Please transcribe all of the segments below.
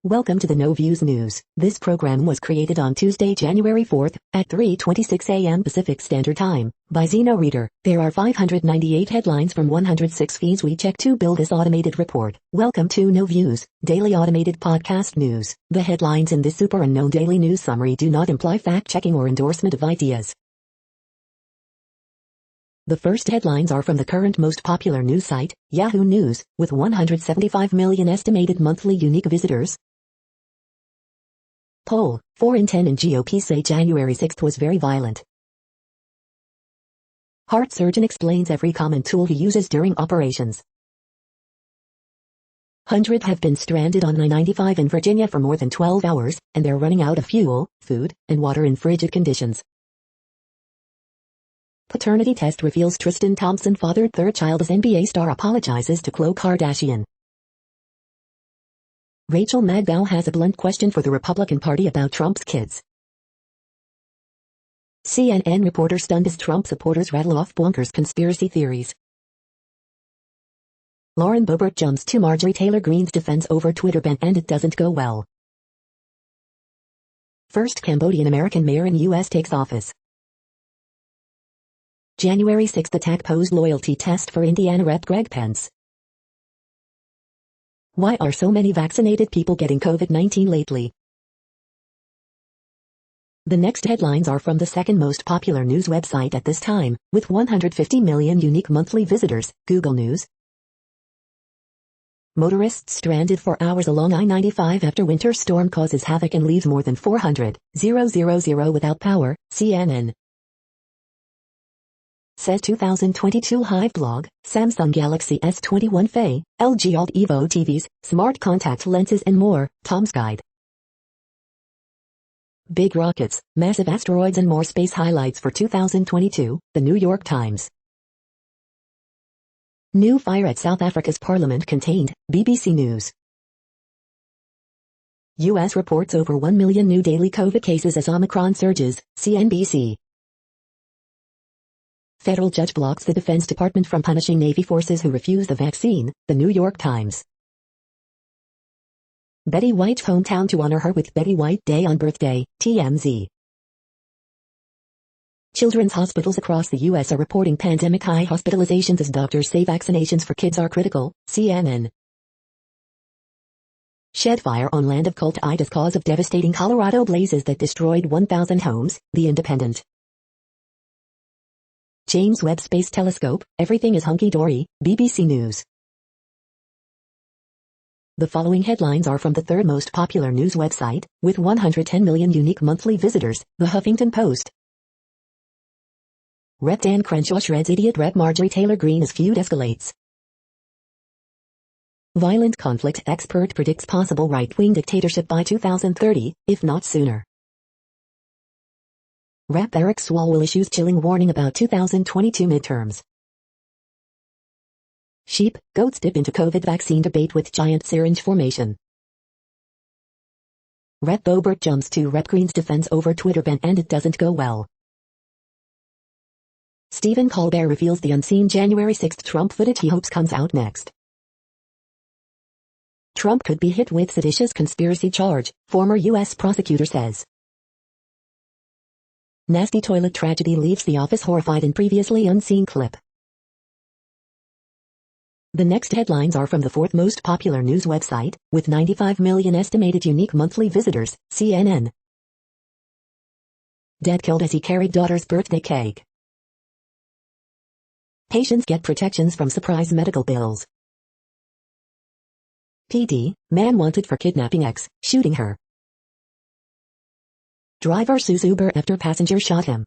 Welcome to the No Views News. This program was created on Tuesday, January 4th, at 3:26 a.m. Pacific Standard Time, by Zeno Reader. There are 598 headlines from 106 feeds we check to build this automated report. Welcome to No Views, daily automated podcast news. The headlines in this super unknown daily news summary do not imply fact-checking or endorsement of ideas. The first headlines are from the current most popular news site, Yahoo News, with 175 million estimated monthly unique visitors. Poll: 4 in 10 in GOP say January 6th was very violent. Heart surgeon explains every common tool he uses during operations. Hundreds have been stranded on I-95 in Virginia for more than 12 hours, and they're running out of fuel, food, and water in frigid conditions. Paternity test reveals Tristan Thompson fathered third child as NBA star apologizes to Khloe Kardashian. Rachel Maddow has a blunt question for the Republican Party about Trump's kids. CNN reporter stunned as Trump supporters rattle off bonkers conspiracy theories. Lauren Boebert jumps to Marjorie Taylor Greene's defense over Twitter ban and it doesn't go well. First Cambodian-American mayor in U.S. takes office. January 6th attack posed loyalty test for Indiana Rep. Greg Pence. Why are so many vaccinated people getting COVID-19 lately? The next headlines are from the second most popular news website at this time, with 150 million unique monthly visitors, Google News. Motorists stranded for hours along I-95 after winter storm causes havoc and leaves more than 400,000 without power, CNN. Says 2022 Hive blog, Samsung Galaxy S21 FE, LG Alt Evo TVs, smart contact lenses and more, Tom's Guide. Big rockets, massive asteroids and more space highlights for 2022, The New York Times. New fire at South Africa's parliament contained, BBC News. U.S. reports over 1 million new daily COVID cases as Omicron surges, CNBC. Federal judge blocks the Defense Department from punishing Navy forces who refuse the vaccine, The New York Times. Betty White's hometown to honor her with Betty White Day on birthday, TMZ. Children's hospitals across the U.S. are reporting pandemic high hospitalizations as doctors say vaccinations for kids are critical, CNN. Shed fire on land of cult-ite as cause of devastating Colorado blazes that destroyed 1,000 homes, The Independent. James Webb Space Telescope, everything is hunky-dory, BBC News. The following headlines are from the third most popular news website, with 110 million unique monthly visitors, The Huffington Post. Rep. Dan Crenshaw shreds idiot Rep. Marjorie Taylor Greene as feud escalates. Violent conflict expert predicts possible right-wing dictatorship by 2030, if not sooner. Rep. Eric Swalwell issues chilling warning about 2022 midterms. Sheep, goats dip into COVID vaccine debate with giant syringe formation. Rep. Boebert jumps to Rep. Greene's defense over Twitter ban and it doesn't go well. Stephen Colbert reveals the unseen January 6th Trump footage he hopes comes out next. Trump could be hit with seditious conspiracy charge, former U.S. prosecutor says. Nasty toilet tragedy leaves the office horrified in previously unseen clip. The next headlines are from the fourth most popular news website, with 95 million estimated unique monthly visitors, CNN. Dad killed as he carried daughter's birthday cake. Patients get protections from surprise medical bills. PD, man wanted for kidnapping ex, shooting her. Driver sues Uber after passenger shot him.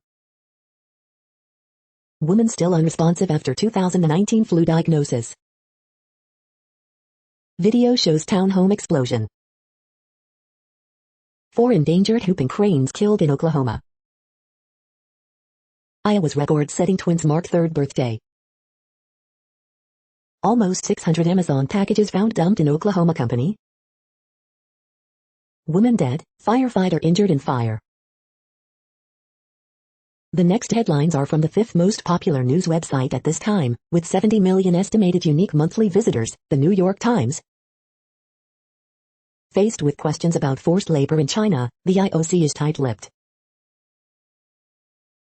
Woman still unresponsive after 2019 flu diagnosis. Video shows townhome explosion. 4 endangered whooping cranes killed in Oklahoma. Iowa's record-setting twins mark third birthday. Almost 600 Amazon packages found dumped in Oklahoma company. Woman dead, firefighter injured in fire. The next headlines are from the fifth most popular news website at this time, with 70 million estimated unique monthly visitors, The New York Times. Faced with questions about forced labor in China, the IOC is tight-lipped.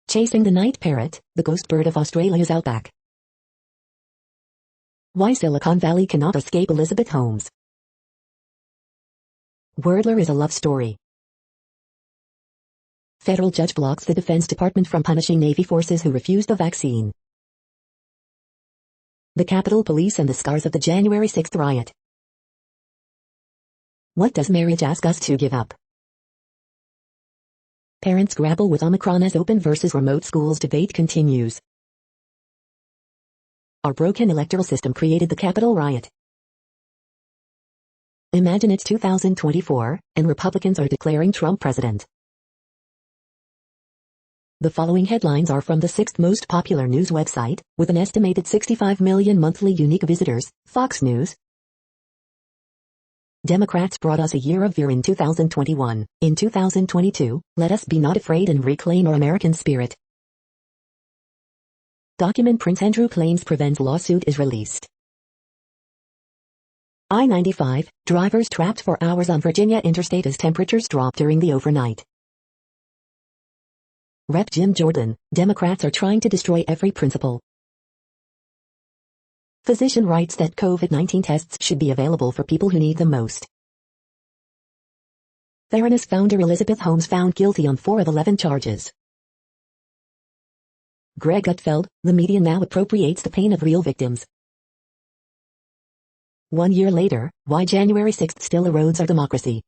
Chasing the night parrot, the ghost bird of Australia's outback. Why Silicon Valley cannot escape Elizabeth Holmes. Wordler is a love story. Federal judge blocks the Defense Department from punishing Navy forces who refuse the vaccine. The Capitol Police and the scars of the January 6th riot. What does marriage ask us to give up? Parents grapple with Omicron as open versus remote schools debate continues. Our broken electoral system created the Capitol riot. Imagine it's 2024, and Republicans are declaring Trump president. The following headlines are from the sixth most popular news website, with an estimated 65 million monthly unique visitors, Fox News. Democrats brought us a year of fear in 2021. In 2022, let us be not afraid and reclaim our American spirit. Document Prince Andrew claims prevents lawsuit is released. I-95, drivers trapped for hours on Virginia interstate as temperatures drop during the overnight. Rep. Jim Jordan, Democrats are trying to destroy every principle. Physician writes that COVID-19 tests should be available for people who need them most. Theranos founder Elizabeth Holmes found guilty on 4 of 11 charges. Greg Gutfeld, the media now appropriates the pain of real victims. 1 year later, why January 6th still erodes our democracy.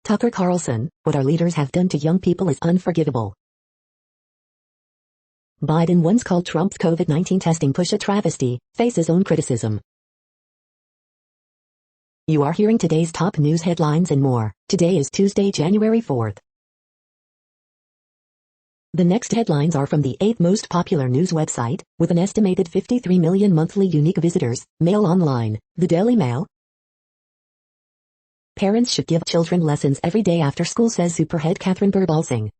Tucker Carlson, what our leaders have done to young people is unforgivable. Biden once called Trump's COVID-19 testing push a travesty, faces own criticism. You are hearing today's top news headlines and more. Today is Tuesday, January 4th. The next headlines are from the 8th most popular news website, with an estimated 53 million monthly unique visitors, Mail Online, the Daily Mail. Parents should give children lessons every day after school, says Superhead Catherine Burbalsing.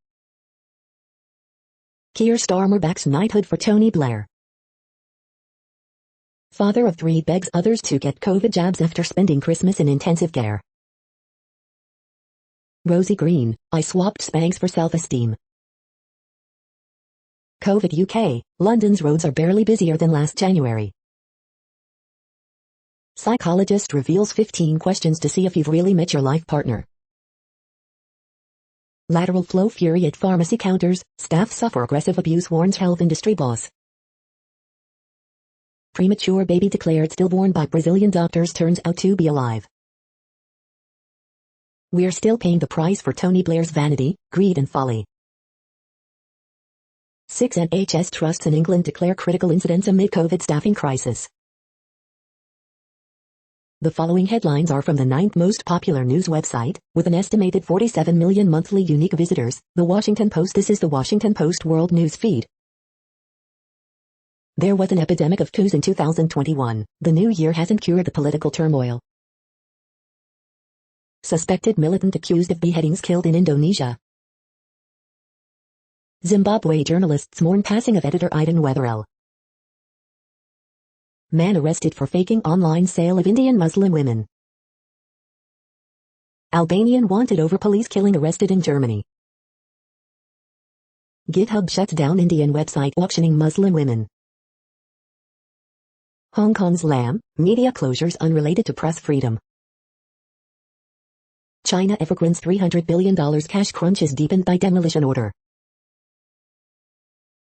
Keir Starmer backs knighthood for Tony Blair. Father of 3 begs others to get COVID jabs after spending Christmas in intensive care. Rosie Green, I swapped Spanx for self-esteem. COVID UK, London's roads are barely busier than last January. Psychologist reveals 15 questions to see if you've really met your life partner. Lateral flow fury at pharmacy counters, staff suffer aggressive abuse, warns health industry boss. Premature baby declared stillborn by Brazilian doctors turns out to be alive. We're still paying the price for Tony Blair's vanity, greed and folly. 6 NHS trusts in England declare critical incidents amid COVID staffing crisis. The following headlines are from the 9th most popular news website, with an estimated 47 million monthly unique visitors, The Washington Post. This is the Washington Post World News Feed. There was an epidemic of coups in 2021. The new year hasn't cured the political turmoil. Suspected militant accused of beheadings killed in Indonesia. Zimbabwe journalists mourn passing of editor Aiden Wetherell. Man arrested for faking online sale of Indian Muslim women. Albanian wanted over police killing arrested in Germany. GitHub shuts down Indian website auctioning Muslim women. Hong Kong's LAM, media closures unrelated to press freedom. China Evergrande's $300 billion cash crunch is deepened by demolition order.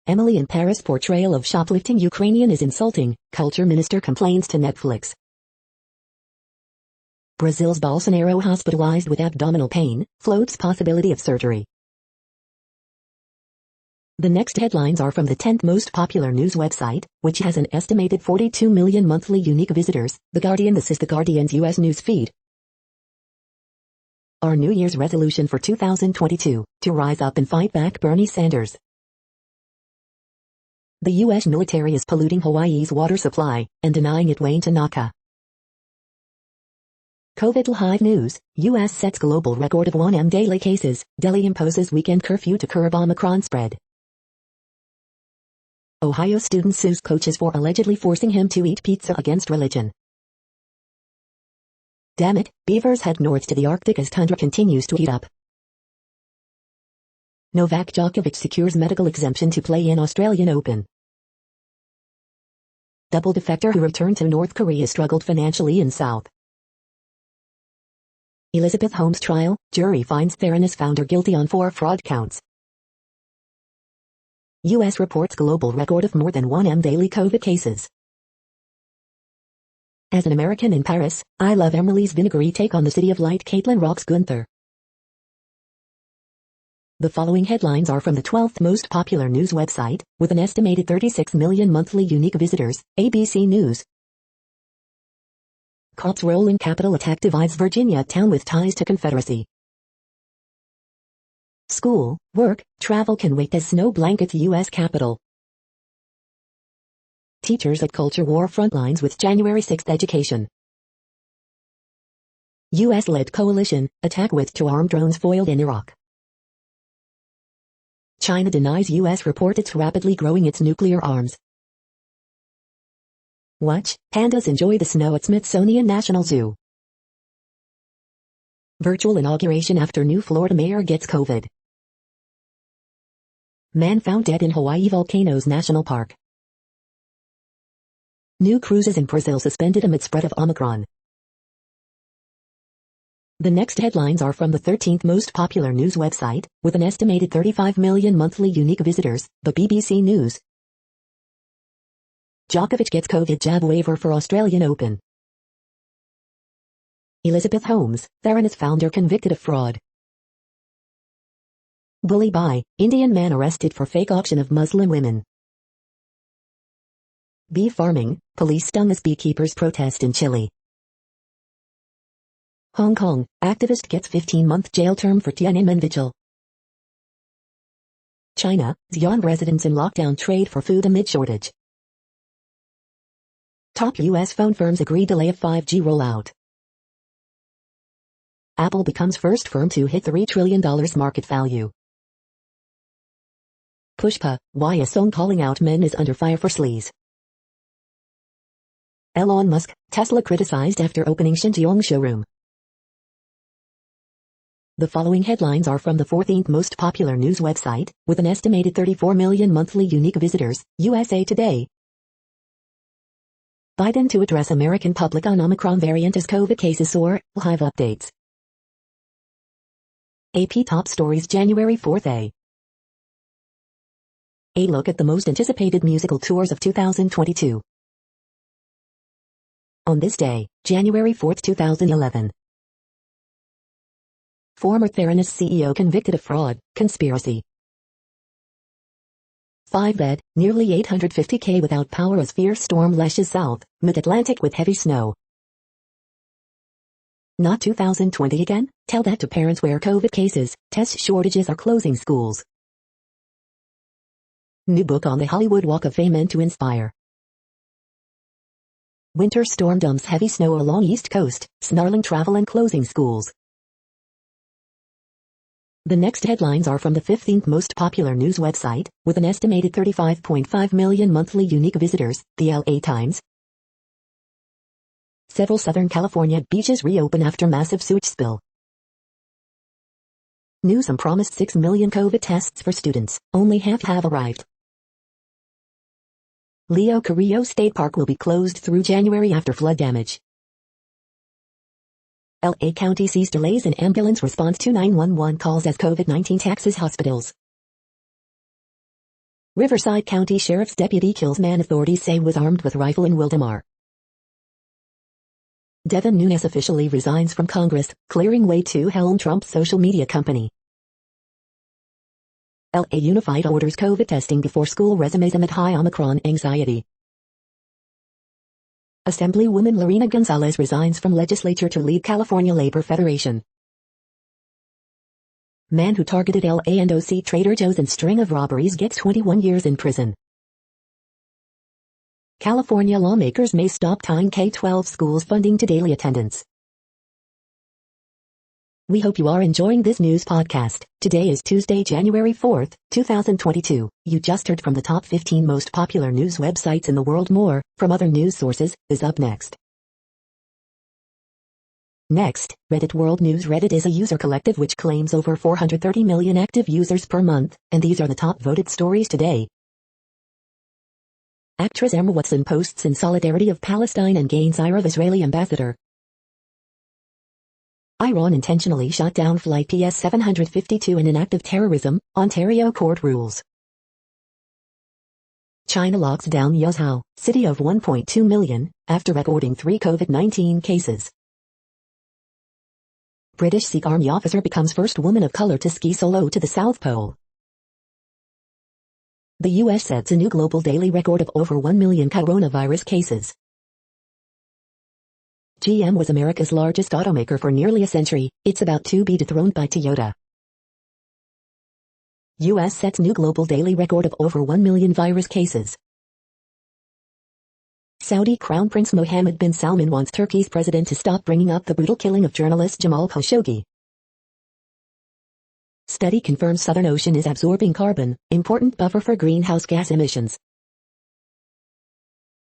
Emily in Paris portrayal of shoplifting Ukrainian is insulting, culture minister complains to Netflix. Brazil's Bolsonaro hospitalized with abdominal pain, floats possibility of surgery. The next headlines are from the 10th most popular news website, which has an estimated 42 million monthly unique visitors, The Guardian. This is The Guardian's U.S. news feed. Our New Year's resolution for 2022, to rise up and fight back Bernie Sanders. The U.S. military is polluting Hawaii's water supply, and denying it. Wayne Tanaka. COVID Hive News, U.S. sets global record of 1M daily cases, Delhi imposes weekend curfew to curb Omicron spread. Ohio student sues coaches for allegedly forcing him to eat pizza against religion. Damn it, beavers head north to the Arctic as tundra continues to heat up. Novak Djokovic secures medical exemption to play in Australian Open. Double defector who returned to North Korea struggled financially in South. Elizabeth Holmes trial, jury finds Theranos founder guilty on 4 fraud counts. U.S. reports global record of more than 1 M daily COVID cases. As an American in Paris, I love Emily's vinegary take on the City of Light. Caitlin rocks Gunther. The following headlines are from the 12th most popular news website, with an estimated 36 million monthly unique visitors, ABC News. Cops rolling Capitol attack divides Virginia town with ties to Confederacy. School, work, travel can wait as snow blankets U.S. Capitol. Teachers at culture war frontlines with January 6th education. U.S.-led coalition, attack with 2 armed drones foiled in Iraq. China denies U.S. report it's rapidly growing its nuclear arms. Watch, pandas enjoy the snow at Smithsonian National Zoo. Virtual inauguration after new Florida mayor gets COVID. Man found dead in Hawaii Volcanoes National Park. New cruises in Brazil suspended amid spread of Omicron. The next headlines are from the 13th most popular news website, with an estimated 35 million monthly unique visitors, the BBC News. Djokovic gets COVID jab waiver for Australian Open. Elizabeth Holmes, Theranos founder convicted of fraud. Bully by, Indian man arrested for fake auction of Muslim women. Bee farming, police stung as beekeepers protest in Chile. Hong Kong, activist gets 15-month jail term for Tiananmen vigil. China, Xi'an residents in lockdown trade for food amid shortage. Top U.S. phone firms agree delay of 5G rollout. Apple becomes first firm to hit $3 trillion market value. Pushpa, why a song calling out men is under fire for sleaze. Elon Musk, Tesla criticized after opening Xinjiang showroom. The following headlines are from the 14th most popular news website, with an estimated 34 million monthly unique visitors, USA Today. Biden to address American public on Omicron variant as COVID cases soar, live updates. AP Top Stories January 4th. A look at the most anticipated musical tours of 2022. On this day, January 4, 2011. Former Theranos CEO convicted of fraud, conspiracy. 5 dead, nearly 850K without power as fierce storm lashes south, mid-Atlantic with heavy snow. Not 2020 again? Tell that to parents where COVID cases, test shortages are closing schools. New book on the Hollywood Walk of Fame meant to inspire. Winter storm dumps heavy snow along East Coast, snarling travel and closing schools. The next headlines are from the 15th most popular news website, with an estimated 35.5 million monthly unique visitors, the LA Times. Several Southern California beaches reopen after massive sewage spill. Newsom promised 6 million COVID tests for students, only half have arrived. Leo Carrillo State Park will be closed through January after flood damage. LA County sees delays in ambulance response to 911 calls as COVID-19 taxes hospitals. Riverside County Sheriff's deputy kills man authorities say was armed with rifle in Wildemar. Devin Nunes officially resigns from Congress, clearing way to helm Trump's social media company. LA Unified orders COVID testing before school resumes amid high Omicron anxiety. Assemblywoman Lorena Gonzalez resigns from legislature to lead California Labor Federation. Man who targeted LA and OC Trader Joe's and string of robberies gets 21 years in prison. California lawmakers may stop tying K-12 schools funding to daily attendance. We hope you are enjoying this news podcast. Today is Tuesday, January 4th, 2022. You just heard from the top 15 most popular news websites in the world. More, from other news sources, is up next. Next, Reddit World News. Reddit is a user collective which claims over 430 million active users per month, and these are the top voted stories today. Actress Emma Watson posts in solidarity of Palestine and gains ire of Israeli ambassador. Iran intentionally shot down flight PS 752 in an act of terrorism, Ontario court rules. China locks down Yuzhou, city of 1.2 million, after recording 3 COVID-19 cases. British Sikh Army officer becomes first woman of color to ski solo to the South Pole. The U.S. sets a new global daily record of over 1 million coronavirus cases. GM was America's largest automaker for nearly a century. It's about to be dethroned by Toyota. U.S. sets new global daily record of over 1 million virus cases. Saudi Crown Prince Mohammed bin Salman wants Turkey's president to stop bringing up the brutal killing of journalist Jamal Khashoggi. Study confirms Southern Ocean is absorbing carbon, important buffer for greenhouse gas emissions.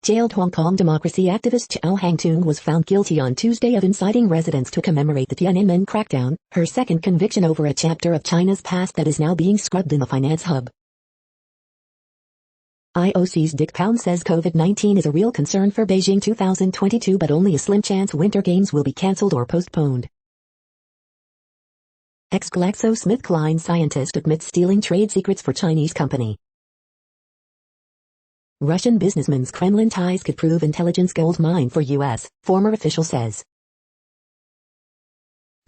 Jailed Hong Kong democracy activist Chow Hang-tung was found guilty on Tuesday of inciting residents to commemorate the Tiananmen crackdown, her second conviction over a chapter of China's past that is now being scrubbed in the finance hub. IOC's Dick Pound says COVID-19 is a real concern for Beijing 2022, but only a slim chance Winter Games will be cancelled or postponed. Ex-GlaxoSmithKline scientist admits stealing trade secrets for Chinese company. Russian businessman's Kremlin ties could prove intelligence gold mine for U.S., former official says.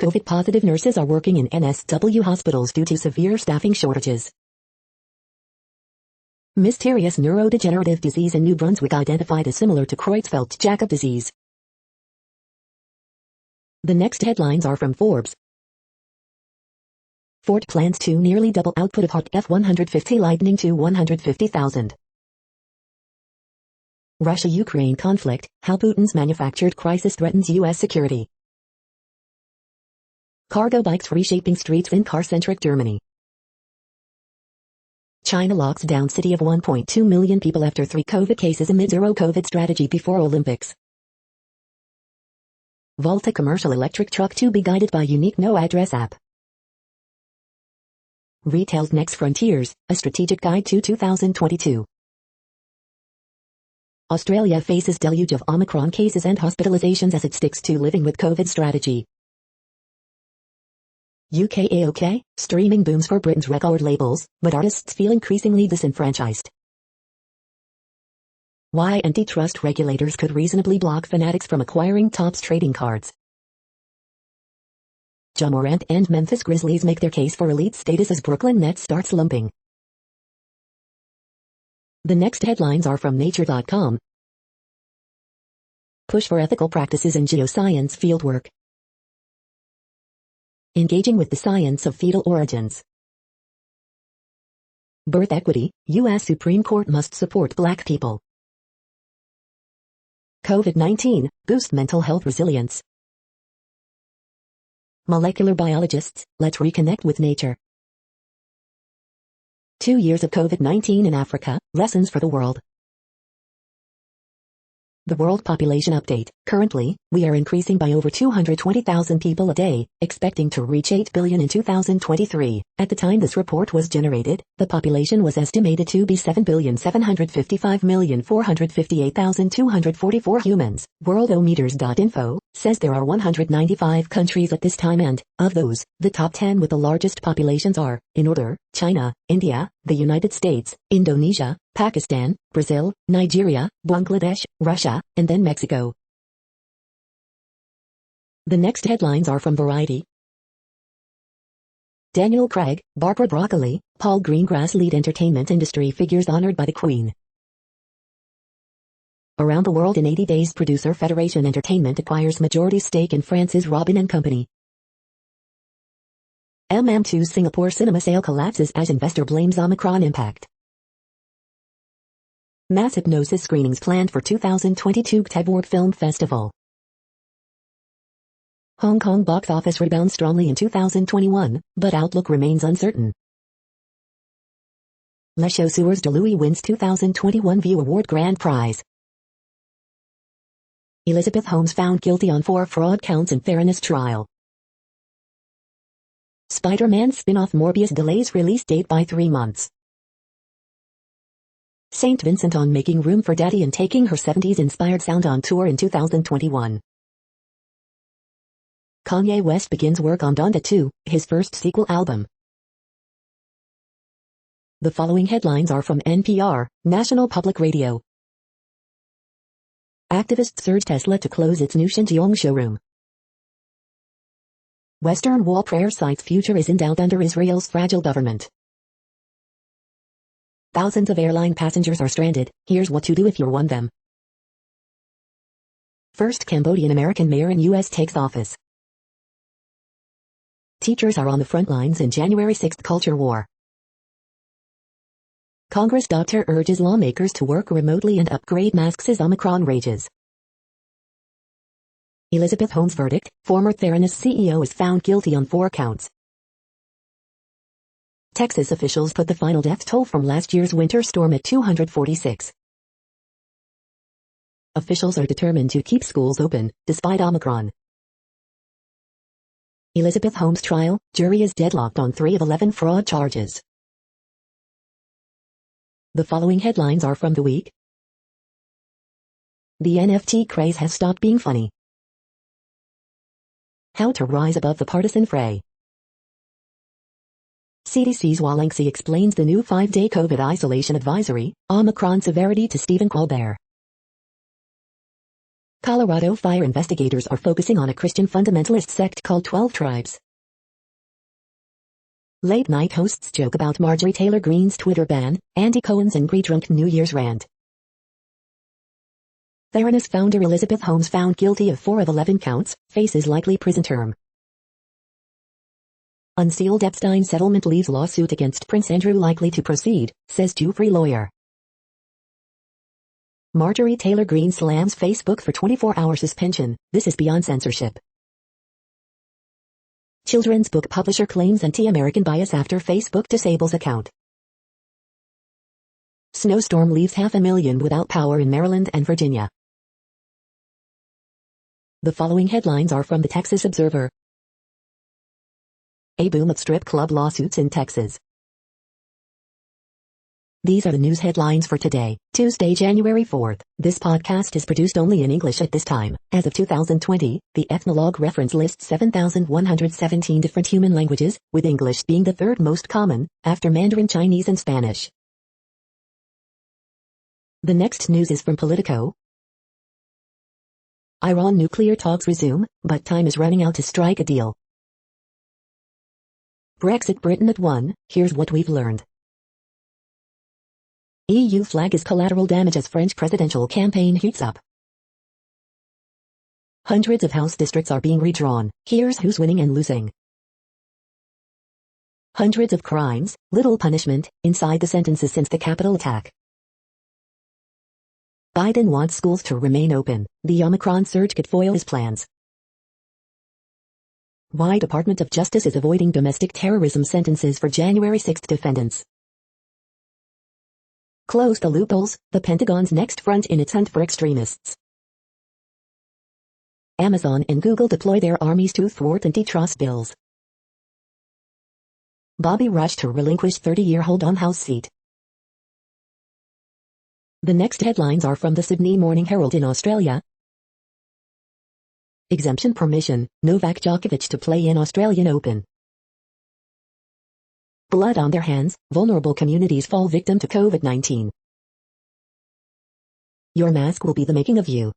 COVID-positive nurses are working in NSW hospitals due to severe staffing shortages. Mysterious neurodegenerative disease in New Brunswick identified as similar to Creutzfeldt-Jakob disease. The next headlines are from Forbes. Ford plans to nearly double output of hot F-150 Lightning to 150,000. Russia-Ukraine conflict, how Putin's manufactured crisis threatens U.S. security. Cargo bikes reshaping streets in car-centric Germany. China locks down city of 1.2 million people after 3 COVID cases amid zero COVID strategy before Olympics. Volta commercial electric truck to be guided by unique no-address app. Retail's Next Frontiers, a strategic guide to 2022. Australia faces deluge of Omicron cases and hospitalizations as it sticks to living with COVID strategy. UK AOK, streaming booms for Britain's record labels, but artists feel increasingly disenfranchised. Why antitrust regulators could reasonably block fanatics from acquiring Topps trading cards. Ja Morant and Memphis Grizzlies make their case for elite status as Brooklyn Nets start slumping. The next headlines are from Nature.com. Push for ethical practices in geoscience fieldwork. Engaging with the science of fetal origins. Birth equity, U.S. Supreme Court must support Black people. COVID-19, boost mental health resilience. Molecular biologists, let's reconnect with nature. 2 years of COVID-19 in Africa, lessons for the world. The World Population Update. Currently, we are increasing by over 220,000 people a day, expecting to reach 8 billion in 2023. At the time this report was generated, the population was estimated to be 7,755,458,244 humans. Worldometers.info says there are 195 countries at this time, and, of those, the top 10 with the largest populations are, in order, China, India, the United States, Indonesia, Pakistan, Brazil, Nigeria, Bangladesh, Russia, and then Mexico. The next headlines are from Variety. Daniel Craig, Barbara Broccoli, Paul Greengrass lead entertainment industry figures honored by the Queen. Around the world in 80 days, producer Federation Entertainment acquires majority stake in France's Robin & Company. MM2's Singapore cinema sale collapses as investor blames Omicron impact. Mass hypnosis screenings planned for 2022 Tebwork Film Festival. Hong Kong box office rebounds strongly in 2021, but outlook remains uncertain. Les Chaussures de Louis wins 2021 View Award Grand Prize. Elizabeth Holmes found guilty on 4 fraud counts in fairness trial. Spider-Man spin-off Morbius delays release date by 3 months. St. Vincent on making room for Daddy and taking her 70s-inspired sound on tour in 2021. Kanye West begins work on Donda 2, his first sequel album. The following headlines are from NPR, National Public Radio. Activists urge Tesla to close its new Xinjiang showroom. Western Wall prayer site's future is in doubt under Israel's fragile government. Thousands of airline passengers are stranded, here's what to do if you're one of them. First Cambodian American mayor in U.S. takes office. Teachers are on the front lines in January 6th culture war. Congress doctor urges lawmakers to work remotely and upgrade masks as Omicron rages. Elizabeth Holmes verdict, former Theranos CEO is found guilty on 4 counts. Texas officials put the final death toll from last year's winter storm at 246. Officials are determined to keep schools open, despite Omicron. Elizabeth Holmes trial, jury is deadlocked on 3 of 11 fraud charges. The following headlines are from The Week. The NFT craze has stopped being funny. How to rise above the partisan fray. CDC's Walensky explains the new 5-day COVID isolation advisory, Omicron severity to Stephen Colbert. Colorado fire investigators are focusing on a Christian fundamentalist sect called 12 Tribes. Late-night hosts joke about Marjorie Taylor Greene's Twitter ban, Andy Cohen's angry drunk New Year's rant. Theranos founder Elizabeth Holmes found guilty of 4 of 11 counts, faces likely prison term. Unsealed Epstein settlement leaves lawsuit against Prince Andrew likely to proceed, says Jufrey lawyer. Marjorie Taylor Greene slams Facebook for 24-hour suspension, this is beyond censorship. Children's book publisher claims anti-American bias after Facebook disables account. Snowstorm leaves 500,000 without power in Maryland and Virginia. The following headlines are from the Texas Observer. A boom of strip club lawsuits in Texas. These are the news headlines for today, Tuesday, January 4th. This podcast is produced only in English at this time. As of 2020, the Ethnologue reference lists 7,117 different human languages, with English being the 3rd most common, after Mandarin Chinese and Spanish. The next news is from Politico. Iran nuclear talks resume, but time is running out to strike a deal. Brexit Britain at 1, here's what we've learned. EU flag is collateral damage as French presidential campaign heats up. Hundreds of House districts are being redrawn, here's who's winning and losing. Hundreds of crimes, little punishment, inside the sentences since the Capitol attack. Biden wants schools to remain open, the Omicron surge could foil his plans. Why Department of Justice is avoiding domestic terrorism sentences for January 6 defendants. Close the loopholes, the Pentagon's next front in its hunt for extremists. Amazon and Google deploy their armies to thwart antitrust bills. Bobby Rush to relinquish 30-year hold on House seat. The next headlines are from the Sydney Morning Herald in Australia. Exemption permission, Novak Djokovic to play in Australian Open. Blood on their hands, vulnerable communities fall victim to COVID-19. Your mask will be the making of you.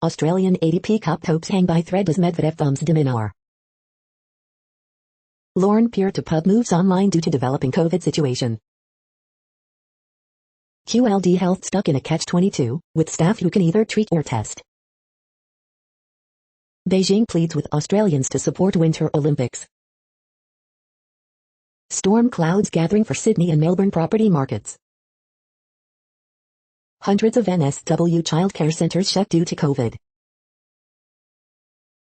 Australian ATP Cup hopes hang by thread as Medvedev thumbs Diminar. Lorne peer-to-pub moves online due to developing COVID situation. QLD Health stuck in a catch-22, with staff who can either treat or test. Beijing pleads with Australians to support Winter Olympics. Storm clouds gathering for Sydney and Melbourne property markets. Hundreds of NSW childcare centers shut due to COVID.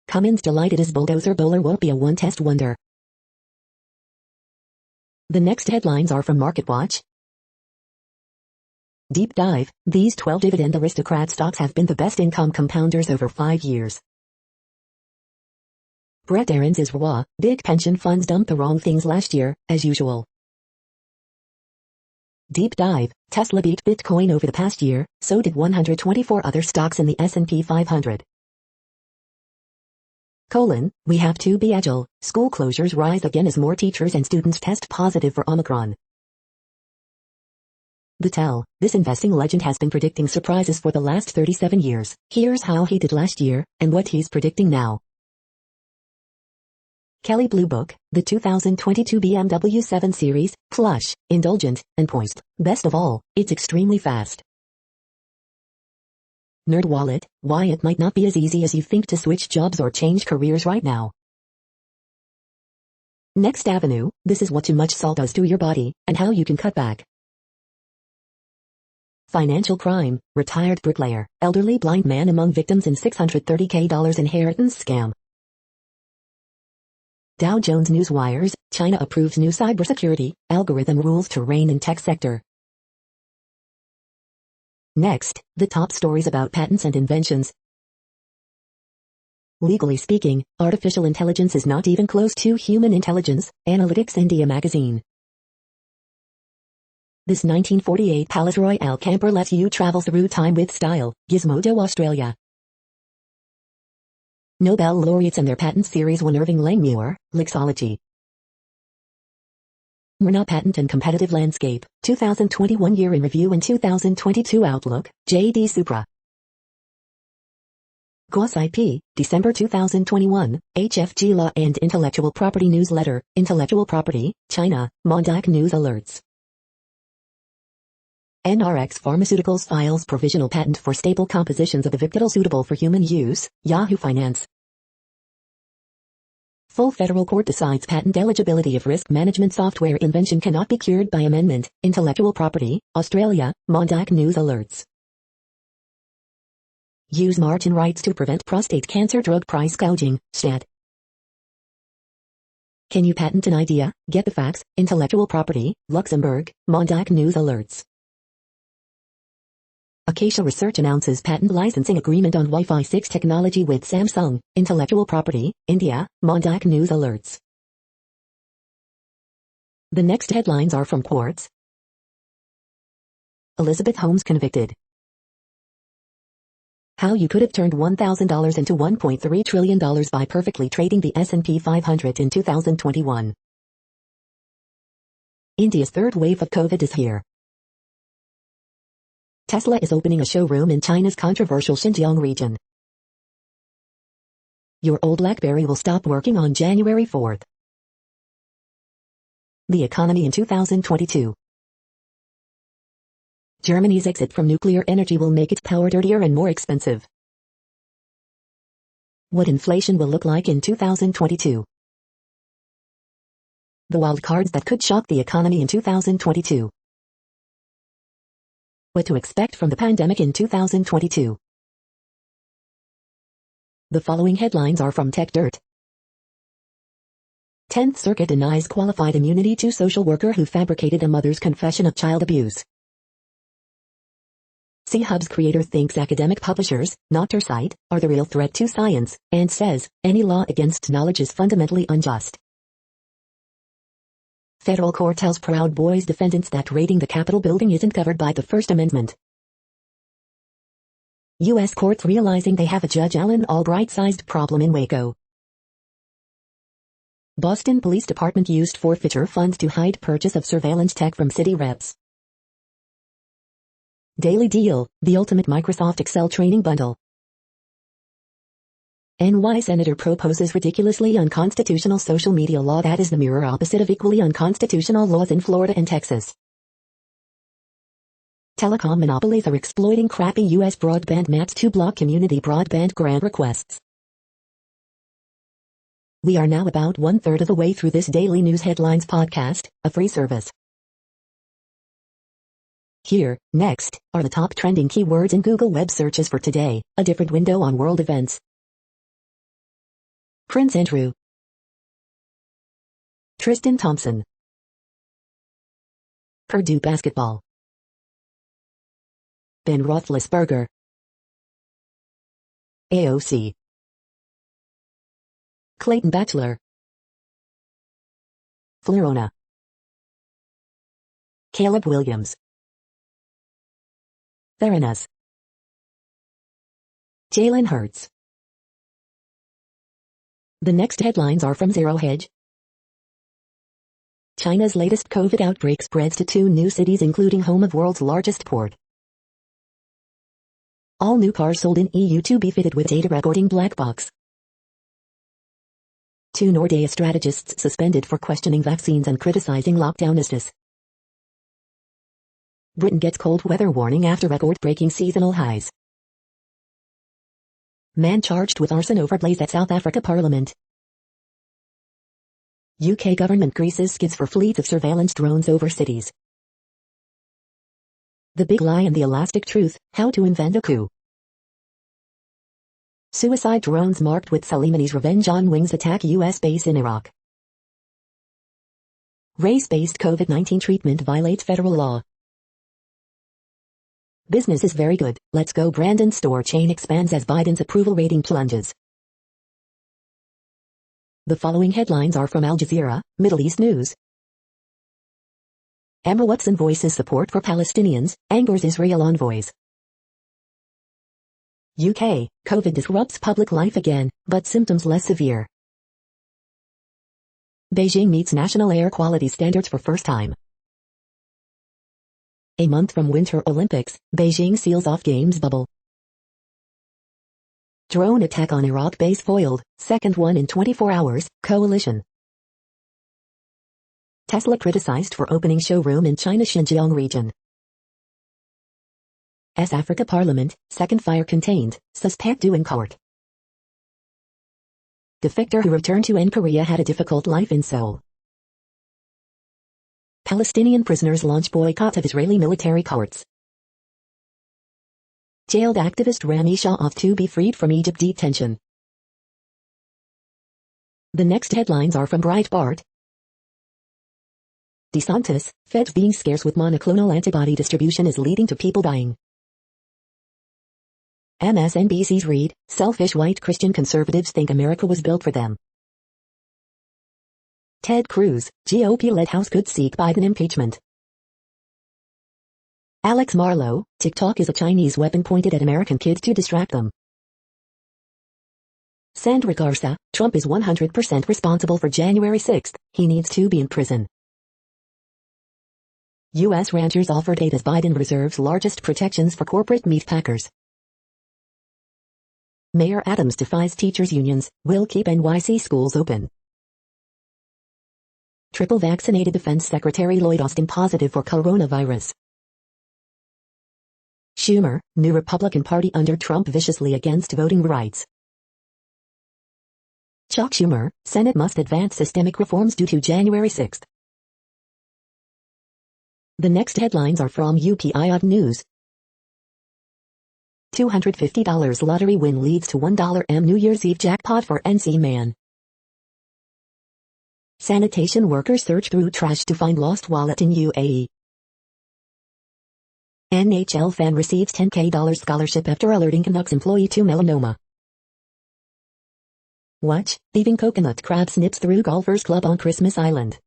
Cummins delighted as bulldozer bowler won't be a one-test wonder. The next headlines are from MarketWatch. Deep dive, these 12 dividend aristocrat stocks have been the best income compounders over 5 years. Brett Aaron's is raw, big pension funds dumped the wrong things last year, as usual. Deep dive, Tesla beat Bitcoin over the past year, so did 124 other stocks in the S&P 500. We have to be agile, school closures rise again as more teachers and students test positive for Omicron. This investing legend has been predicting surprises for the last 37 years. Here's how he did last year, and what he's predicting now. Kelley Blue Book, the 2022 BMW 7 Series, plush, indulgent, and poised. Best of all, it's extremely fast. NerdWallet, why it might not be as easy as you think to switch jobs or change careers right now. Next Avenue, this is what too much salt does to your body, and how you can cut back. Financial crime, retired bricklayer, elderly blind man among victims in $630K inheritance scam. Dow Jones Newswires, China approves new cybersecurity algorithm rules to reign in tech sector. Next, the top stories about patents and inventions. Legally speaking, artificial intelligence is not even close to human intelligence, Analytics India magazine. This 1948 Palace Royale camper lets you travel through time with style, Gizmodo Australia. Nobel laureates and their patent series won Irving Langmuir, Lexology. Myrna Patent and Competitive Landscape, 2021 Year in Review and 2022 Outlook, J.D. Supra. GOS IP, December 2021, HFG Law and Intellectual Property Newsletter, Intellectual Property, China, Mondac News Alerts. NRX Pharmaceuticals files provisional patent for stable compositions of Aviptidal suitable for human use, Yahoo Finance. Full federal court decides patent eligibility of risk management software invention cannot be cured by amendment, Intellectual Property, Australia, Mondac News Alerts. Use margin rights to prevent prostate cancer drug price gouging, STAD. Can you patent an idea? Get the facts, Intellectual Property, Luxembourg, Mondac News Alerts. Acacia Research announces patent licensing agreement on Wi-Fi 6 technology with Samsung, Intellectual Property, India, Mondac News Alerts. The next headlines are from Quartz. Elizabeth Holmes convicted. How you could have turned $1,000 into $1.3 trillion by perfectly trading the S&P 500 in 2021. India's third wave of COVID is here. Tesla is opening a showroom in China's controversial Xinjiang region. Your old BlackBerry will stop working on January 4th. The economy in 2022. Germany's exit from nuclear energy will make its power dirtier and more expensive. What inflation will look like in 2022. The wild cards that could shock the economy in 2022. What to expect from the pandemic in 2022. The following headlines are from Tech Dirt. 10th Circuit denies qualified immunity to social worker who fabricated a mother's confession of child abuse. C-Hub's creator thinks academic publishers, not her site, are the real threat to science, and says, any law against knowledge is fundamentally unjust. Federal court tells Proud Boys defendants that raiding the Capitol building isn't covered by the First Amendment. U.S. courts realizing they have a Judge Allen Albright-sized problem in Waco. Boston Police Department used forfeiture funds to hide purchase of surveillance tech from city reps. Daily Deal, the ultimate Microsoft Excel training bundle. NY Senator proposes ridiculously unconstitutional social media law that is the mirror opposite of equally unconstitutional laws in Florida and Texas. Telecom monopolies are exploiting crappy U.S. broadband mats to block community broadband grant requests. We are now about 1/3 of the way through this daily news headlines podcast, a free service. Here, next, are the top trending keywords in Google web searches for today, a different window on world events. Prince Andrew. Tristan Thompson. Purdue basketball. Ben Roethlisberger. AOC. Clayton Bachelor. Florona. Caleb Williams. Theranos. Jalen Hurts. The next headlines are from Zero Hedge. China's latest COVID outbreak spreads to 2 new cities including home of world's largest port. All new cars sold in EU to be fitted with data recording black box. 2 Nordea strategists suspended for questioning vaccines and criticizing lockdownistas. Britain gets cold weather warning after record-breaking seasonal highs. Man charged with arson over blaze at South Africa Parliament. UK government greases skids for fleets of surveillance drones over cities. The Big Lie and the Elastic Truth, How to Invent a Coup. Suicide drones marked with Soleimani's revenge on wings attack US base in Iraq. Race-based COVID-19 treatment violates federal law. Business is very good. Let's Go Brandon store chain expands as Biden's approval rating plunges. The following headlines are from Al Jazeera, Middle East News. Emma Watson voices support for Palestinians, angers Israel envoys. UK, COVID disrupts public life again, but symptoms less severe. Beijing meets national air quality standards for first time. A month from Winter Olympics, Beijing seals off Games bubble. Drone attack on Iraq base foiled, second one in 24 hours, coalition. Tesla criticized for opening showroom in China's Xinjiang region. Africa Parliament, second fire contained, suspect due in court. Defector who returned to Korea had a difficult life in Seoul. Palestinian prisoners launch boycott of Israeli military courts. Jailed activist Rami Sha'af to be freed from Egypt detention. The next headlines are from Breitbart. DeSantis, Feds being scarce with monoclonal antibody distribution is leading to people dying. MSNBC's read, selfish white Christian conservatives think America was built for them. Ted Cruz, GOP-led House could seek Biden impeachment. Alex Marlow, TikTok is a Chinese weapon pointed at American kids to distract them. Sandra Garza, Trump is 100% responsible for January 6th, he needs to be in prison. U.S. ranchers offered aid as Biden reserves largest protections for corporate meat packers. Mayor Adams defies teachers' unions, will keep NYC schools open. Triple vaccinated Defense Secretary Lloyd Austin positive for coronavirus. Schumer, new Republican Party under Trump viciously against voting rights. Chuck Schumer, Senate must advance systemic reforms due to January 6th. The next headlines are from UPI News. $250 lottery win leads to $1 New Year's Eve jackpot for NC man. Sanitation workers search through trash to find lost wallet in UAE. NHL fan receives $10K scholarship after alerting Canucks employee to melanoma. Watch, thieving coconut crab snips through golfer's club on Christmas Island.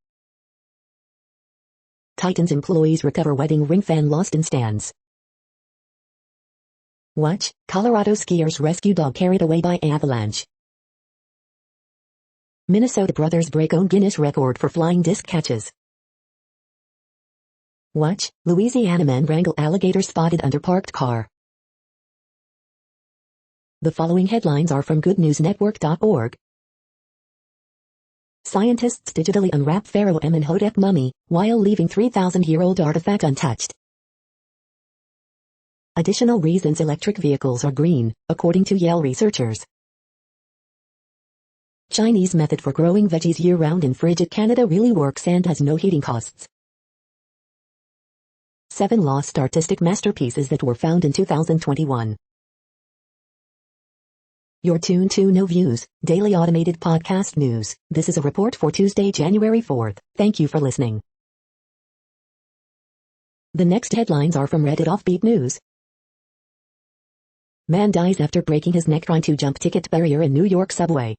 Titans employees recover wedding ring fan lost in stands. Watch, Colorado skiers rescue dog carried away by avalanche. Minnesota brothers break own Guinness record for flying disc catches. Watch, Louisiana man wrangle alligator spotted under parked car. The following headlines are from goodnewsnetwork.org. Scientists digitally unwrap Pharaoh Amenhotep mummy, while leaving 3,000-year-old artifact untouched. Additional reasons electric vehicles are green, according to Yale researchers. Chinese method for growing veggies year-round in frigid Canada really works and has no heating costs. 7 lost artistic masterpieces that were found in 2021. You're tuned to No Views, daily automated podcast news. This is a report for Tuesday, January 4th. Thank you for listening. The next headlines are from Reddit Offbeat News. Man dies after breaking his neck trying to jump ticket barrier in New York subway.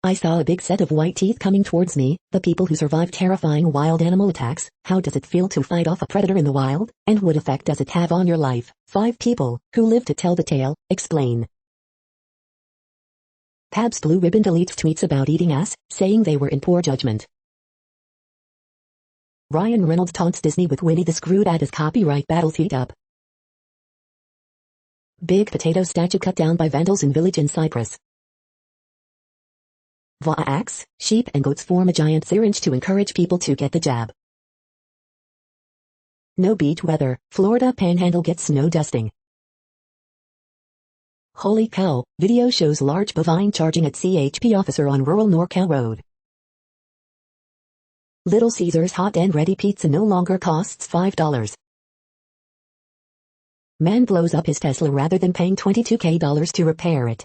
I saw a big set of white teeth coming towards me. The people who survive terrifying wild animal attacks. How does it feel to fight off a predator in the wild? And what effect does it have on your life? 5 people, who live to tell the tale, explain. Pabst Blue Ribbon deletes tweets about eating ass, saying they were in poor judgment. Ryan Reynolds taunts Disney with Winnie the Screwed ad as copyright battles heat up. Big potato statue cut down by vandals in village in Cyprus. Vax, sheep and goats form a giant syringe to encourage people to get the jab. No beach weather, Florida Panhandle gets snow dusting. Holy cow, video shows large bovine charging at CHP officer on rural NorCal road. Little Caesars hot and ready pizza no longer costs $5. Man blows up his Tesla rather than paying $22K to repair it.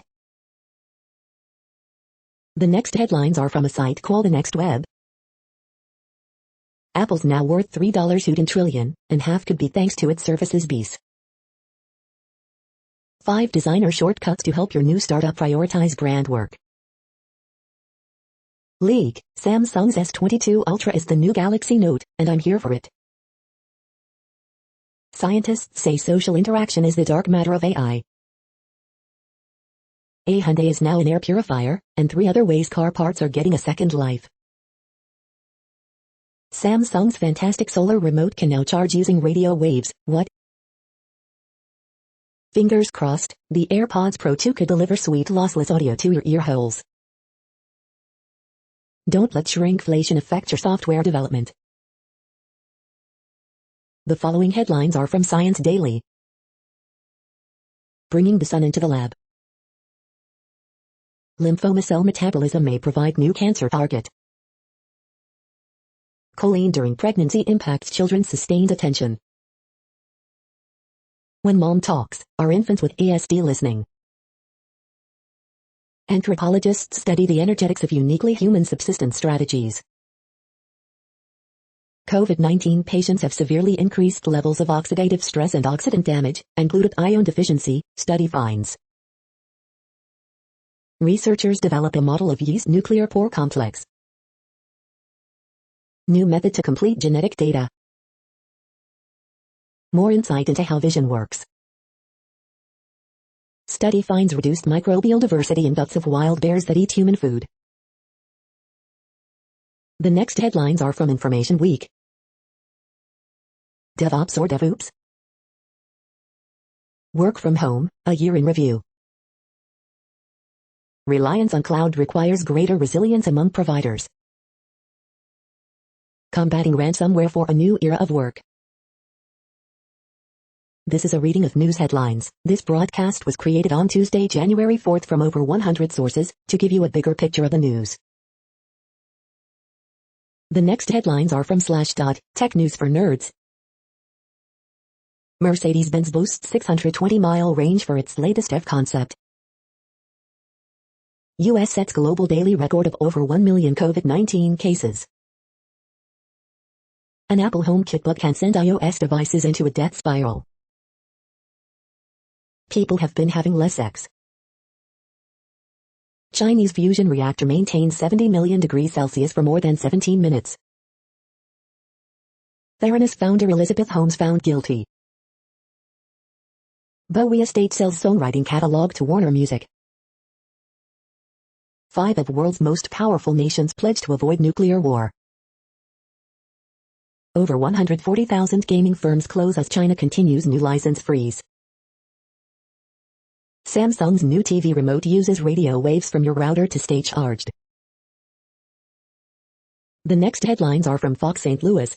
The next headlines are from a site called The Next Web. Apple's now worth $3 trillion, and half could be thanks to its Surface's beast. 5 designer shortcuts to help your new startup prioritize brand work. Leak, Samsung's S22 Ultra is the new Galaxy Note, and I'm here for it. Scientists say social interaction is the dark matter of AI. A Hyundai is now an air purifier, and 3 other ways car parts are getting a second life. Samsung's fantastic solar remote can now charge using radio waves. What? Fingers crossed, the AirPods Pro 2 could deliver sweet lossless audio to your ear holes. Don't let shrinkflation affect your software development. The following headlines are from Science Daily. Bringing the sun into the lab. Lymphoma cell metabolism may provide new cancer target. Choline during pregnancy impacts children's sustained attention. When mom talks, are infants with ASD listening? Anthropologists study the energetics of uniquely human subsistence strategies. COVID-19 patients have severely increased levels of oxidative stress and oxidant damage, and glutathione deficiency, study finds. Researchers develop a model of yeast nuclear pore complex. New method to complete genetic data. More insight into how vision works. Study finds reduced microbial diversity in guts of wild bears that eat human food. The next headlines are from Information Week. DevOps or DevOps? Work from home, a year in review. Reliance on cloud requires greater resilience among providers. Combating ransomware for a new era of work. This is a reading of news headlines. This broadcast was created on Tuesday, January 4th from over 100 sources, to give you a bigger picture of the news. The next headlines are from Slashdot, Tech News for Nerds. Mercedes-Benz boasts 620-mile range for its latest EV concept. U.S. sets global daily record of over 1 million COVID-19 cases. An Apple HomeKit bug can send iOS devices into a death spiral. People have been having less sex. Chinese fusion reactor maintains 70 million degrees Celsius for more than 17 minutes. Theranos founder Elizabeth Holmes found guilty. Bowie estate sells songwriting catalog to Warner Music. 5 of world's most powerful nations pledge to avoid nuclear war. Over 140,000 gaming firms close as China continues new license freeze. Samsung's new TV remote uses radio waves from your router to stay charged. The next headlines are from Fox St. Louis.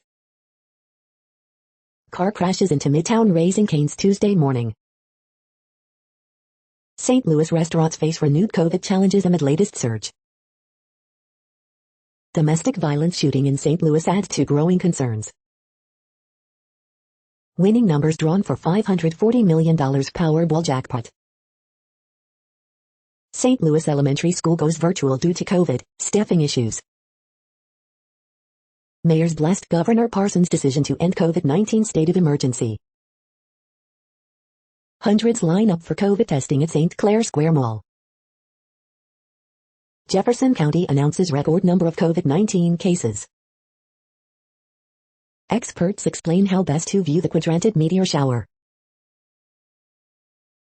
Car crashes into Midtown Raising Cane's Tuesday morning. St. Louis restaurants face renewed COVID challenges amid latest surge. Domestic violence shooting in St. Louis adds to growing concerns. Winning numbers drawn for $540 million Powerball jackpot. St. Louis elementary school goes virtual due to COVID, staffing issues. Mayors blessed Governor Parsons' decision to end COVID-19 state of emergency. Hundreds line up for COVID testing at St. Clair Square Mall. Jefferson County announces record number of COVID-19 cases. Experts explain how best to view the quadrantid meteor shower.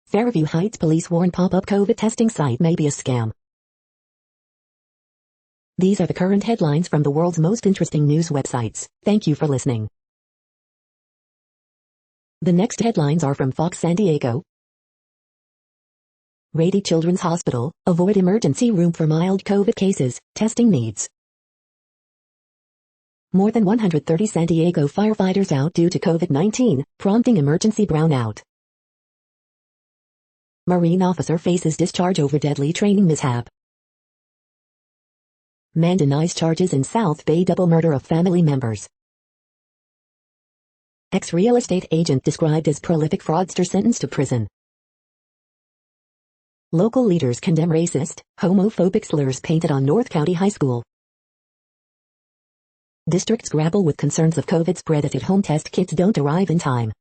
Fairview Heights police warn pop-up COVID testing site may be a scam. These are the current headlines from the world's most interesting news websites. Thank you for listening. The next headlines are from Fox San Diego. Rady Children's Hospital, avoid emergency room for mild COVID cases, testing needs. More than 130 San Diego firefighters out due to COVID-19, prompting emergency brownout. Marine officer faces discharge over deadly training mishap. Man denies charges in South Bay double murder of family members. Ex-real estate agent described as prolific fraudster sentenced to prison. Local leaders condemn racist, homophobic slurs painted on North County High School. Districts grapple with concerns of COVID spread as at-home test kits don't arrive in time.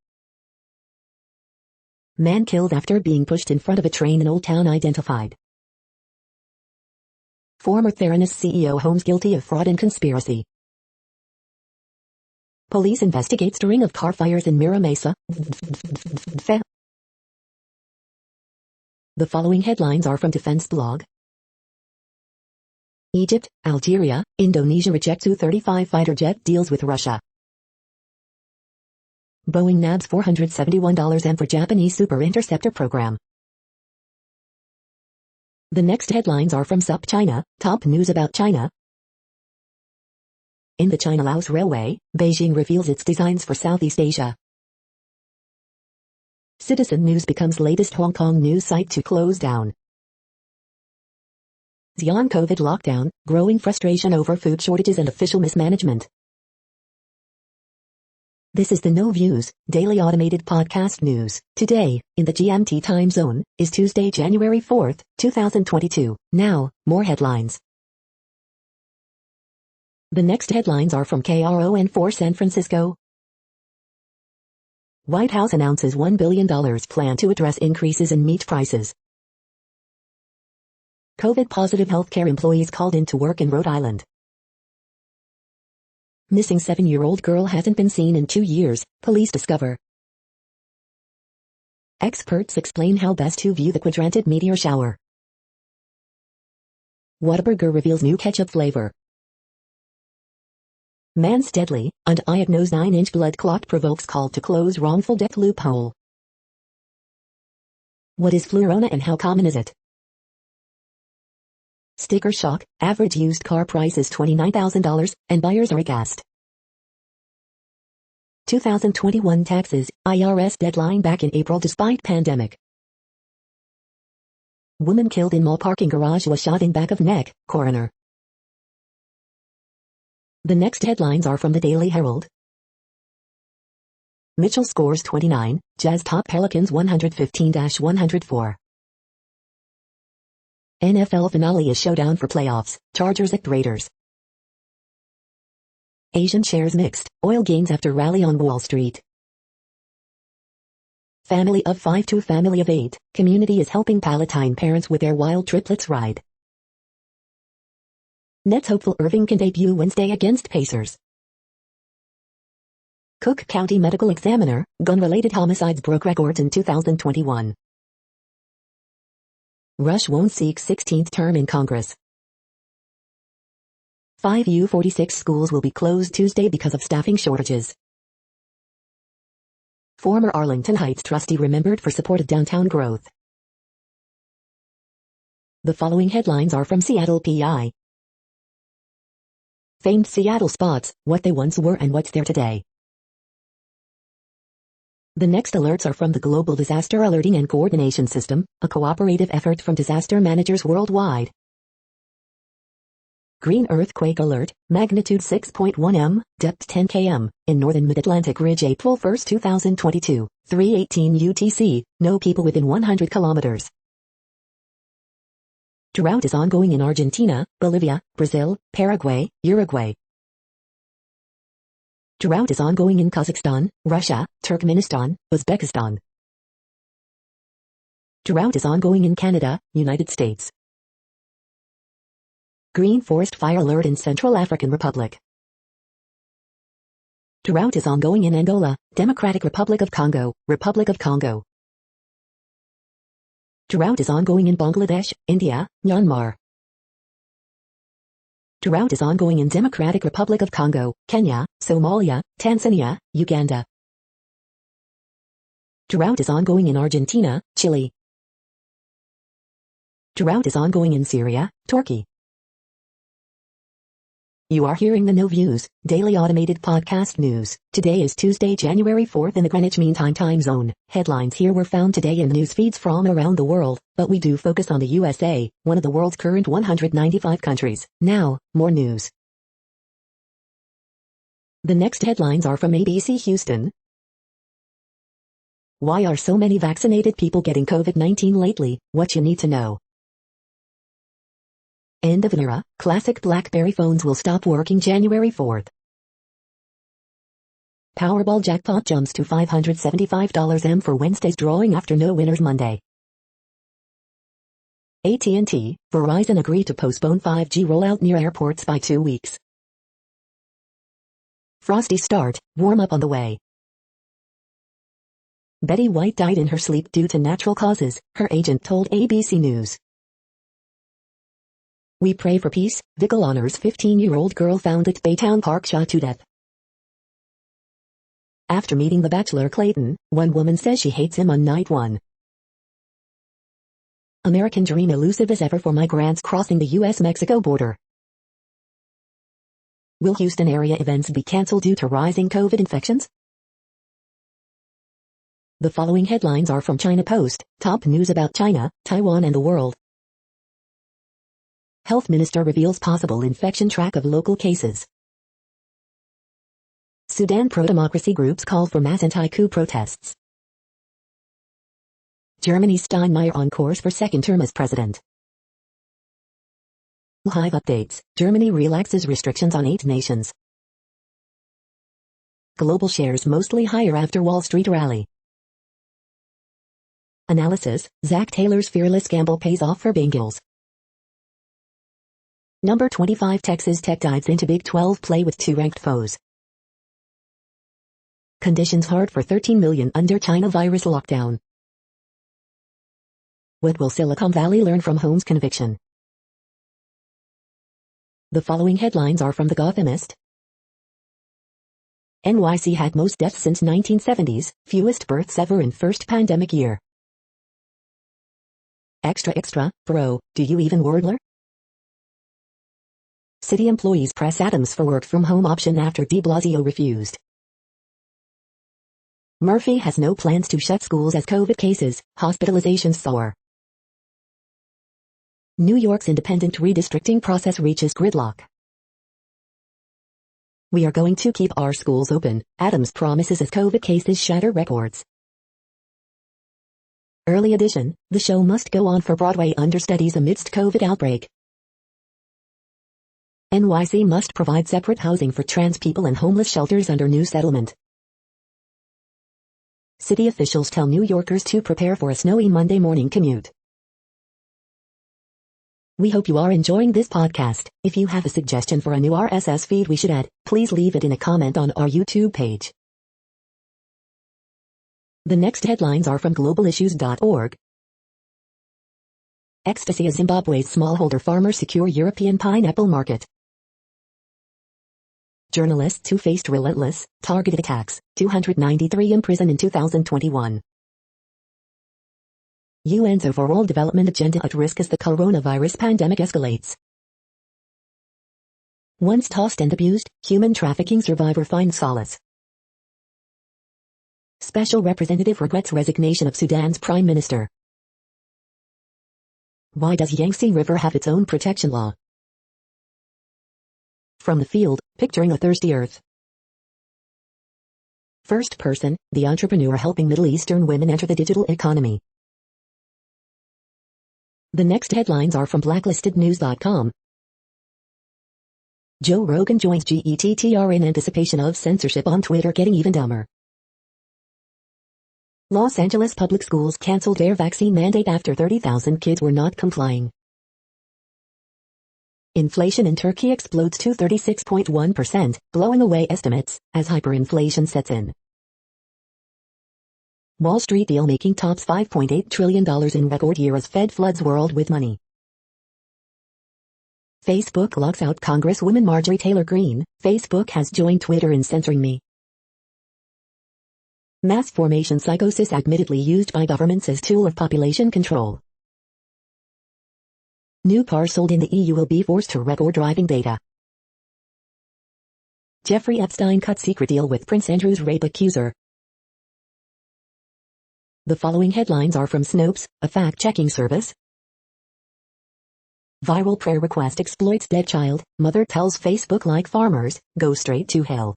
Man killed after being pushed in front of a train in Old Town identified. Former Theranos CEO Holmes guilty of fraud and conspiracy. Police investigate string of car fires in Mira Mesa. The following headlines are from Defense Blog. Egypt, Algeria, Indonesia rejects U-35 fighter jet deals with Russia. Boeing nabs $471 for Japanese Super Interceptor program. The next headlines are from SUP China, top news about China. In the China-Laos Railway, Beijing reveals its designs for Southeast Asia. Citizen News becomes latest Hong Kong news site to close down. Xi'an COVID lockdown, growing frustration over food shortages and official mismanagement. This is the No Views, daily automated podcast news. Today, in the GMT time zone, is Tuesday, January 4th, 2022. Now, more headlines. The next headlines are from KRON4 San Francisco. White House announces $1 billion plan to address increases in meat prices. COVID-positive healthcare employees called into work in Rhode Island. Missing 7-year-old girl hasn't been seen in 2 years, police discover. Experts explain how best to view the quadrantid meteor shower. Whataburger reveals new ketchup flavor. Man's deadly, undiagnosed 9-inch blood clot provokes call to close wrongful death loophole. What is Flurona and how common is it? Sticker shock, average used car price is $29,000, and buyers are aghast. 2021 taxes, IRS deadline back in April despite pandemic. Woman killed in mall parking garage was shot in back of neck, coroner. The next headlines are from the Daily Herald. Mitchell scores 29, Jazz top Pelicans 115-104. NFL finale is showdown for playoffs, Chargers at Raiders. Asian shares mixed, oil gains after rally on Wall Street. Family of 5 to family of 8, community is helping Palatine parents with their wild triplets ride. Nets hopeful Irving can debut Wednesday against Pacers. Cook County Medical Examiner, gun-related homicides broke records in 2021. Rush won't seek 16th term in Congress. 5 U46 schools will be closed Tuesday because of staffing shortages. Former Arlington Heights trustee remembered for support of downtown growth. The following headlines are from Seattle PI. Famed Seattle spots, what they once were and what's there today. The next alerts are from the Global Disaster Alerting and Coordination System, a cooperative effort from disaster managers worldwide. Green earthquake alert, magnitude 6.1 m, depth 10 km, in northern Mid-Atlantic Ridge April 1, 2022, 3:18 UTC, no people within 100 kilometers. Drought is ongoing in Argentina, Bolivia, Brazil, Paraguay, Uruguay. Drought is ongoing in Kazakhstan, Russia, Turkmenistan, Uzbekistan. Drought is ongoing in Canada, United States. Green forest fire alert in Central African Republic. Drought is ongoing in Angola, Democratic Republic of Congo, Republic of Congo. Drought is ongoing in Bangladesh, India, Myanmar. Drought is ongoing in Democratic Republic of Congo, Kenya, Somalia, Tanzania, Uganda. Drought is ongoing in Argentina, Chile. Drought is ongoing in Syria, Turkey. You are hearing the No Views, daily automated podcast news. Today is Tuesday, January 4th in the Greenwich Mean Time zone. Headlines here were found today in news feeds from around the world, but we do focus on the USA, one of the world's current 195 countries. Now, more news. The next headlines are from ABC Houston. Why are so many vaccinated people getting COVID-19 lately? What you need to know. End of an era, classic BlackBerry phones will stop working January 4th. Powerball jackpot jumps to $575 for Wednesday's drawing after no winners Monday. AT&T, Verizon agree to postpone 5G rollout near airports by 2 weeks. Frosty start, warm up on the way. Betty White died in her sleep due to natural causes, her agent told ABC News. We pray for peace, Vickle honors 15-year-old girl found at Baytown Park shot to death. After meeting The Bachelor Clayton, one woman says she hates him on night 1. American dream elusive as ever for migrants crossing the U.S.-Mexico border. Will Houston area events be canceled due to rising COVID infections? The following headlines are from China Post, top news about China, Taiwan and the world. Health Minister reveals possible infection track of local cases. Sudan pro-democracy groups call for mass anti-coup protests. Germany's Steinmeier on course for second term as president. Live updates, Germany relaxes restrictions on 8 nations. Global shares mostly higher after Wall Street rally. Analysis, Zach Taylor's fearless gamble pays off for Bengals. Number 25 Texas Tech dives into Big 12 play with 2 ranked foes. Conditions hard for 13 million under China virus lockdown. What will Silicon Valley learn from Holmes' conviction? The following headlines are from The Gothamist. NYC had most deaths since 1970s, fewest births ever in first pandemic year. Extra, bro, do you even wordler? City employees press Adams for work from home option after de Blasio refused. Murphy has no plans to shut schools as COVID cases, hospitalizations soar. New York's independent redistricting process reaches gridlock. We are going to keep our schools open, Adams promises as COVID cases shatter records. Early edition, the show must go on for Broadway understudies amidst COVID outbreak. NYC must provide separate housing for trans people and homeless shelters under new settlement. City officials tell New Yorkers to prepare for a snowy Monday morning commute. We hope you are enjoying this podcast. If you have a suggestion for a new RSS feed we should add, please leave it in a comment on our YouTube page. The next headlines are from globalissues.org. Ecstasy as Zimbabwe's smallholder farmers secure European pineapple market. Journalists who faced relentless, targeted attacks, 293 in prison in 2021. UN's overall development agenda at risk as the coronavirus pandemic escalates. Once tossed and abused, human trafficking survivor finds solace. Special representative regrets resignation of Sudan's prime minister. Why does Yangtze River have its own protection law? From the field, picturing a thirsty earth. First person, the entrepreneur helping Middle Eastern women enter the digital economy. The next headlines are from blacklistednews.com. Joe Rogan joins GETTR in anticipation of censorship on Twitter getting even dumber. Los Angeles public schools canceled their vaccine mandate after 30,000 kids were not complying. Inflation in Turkey explodes to 36.1%, blowing away estimates, as hyperinflation sets in. Wall Street deal-making tops $5.8 trillion in record year as Fed floods world with money. Facebook locks out Congresswoman Marjorie Taylor Greene. Facebook has joined Twitter in censoring me. Mass formation psychosis admittedly used by governments as tool of population control. New car sold in the EU will be forced to record driving data. Jeffrey Epstein cut secret deal with Prince Andrew's rape accuser. The following headlines are from Snopes, a fact-checking service. Viral prayer request exploits dead child, mother tells Facebook like farmers, go straight to hell.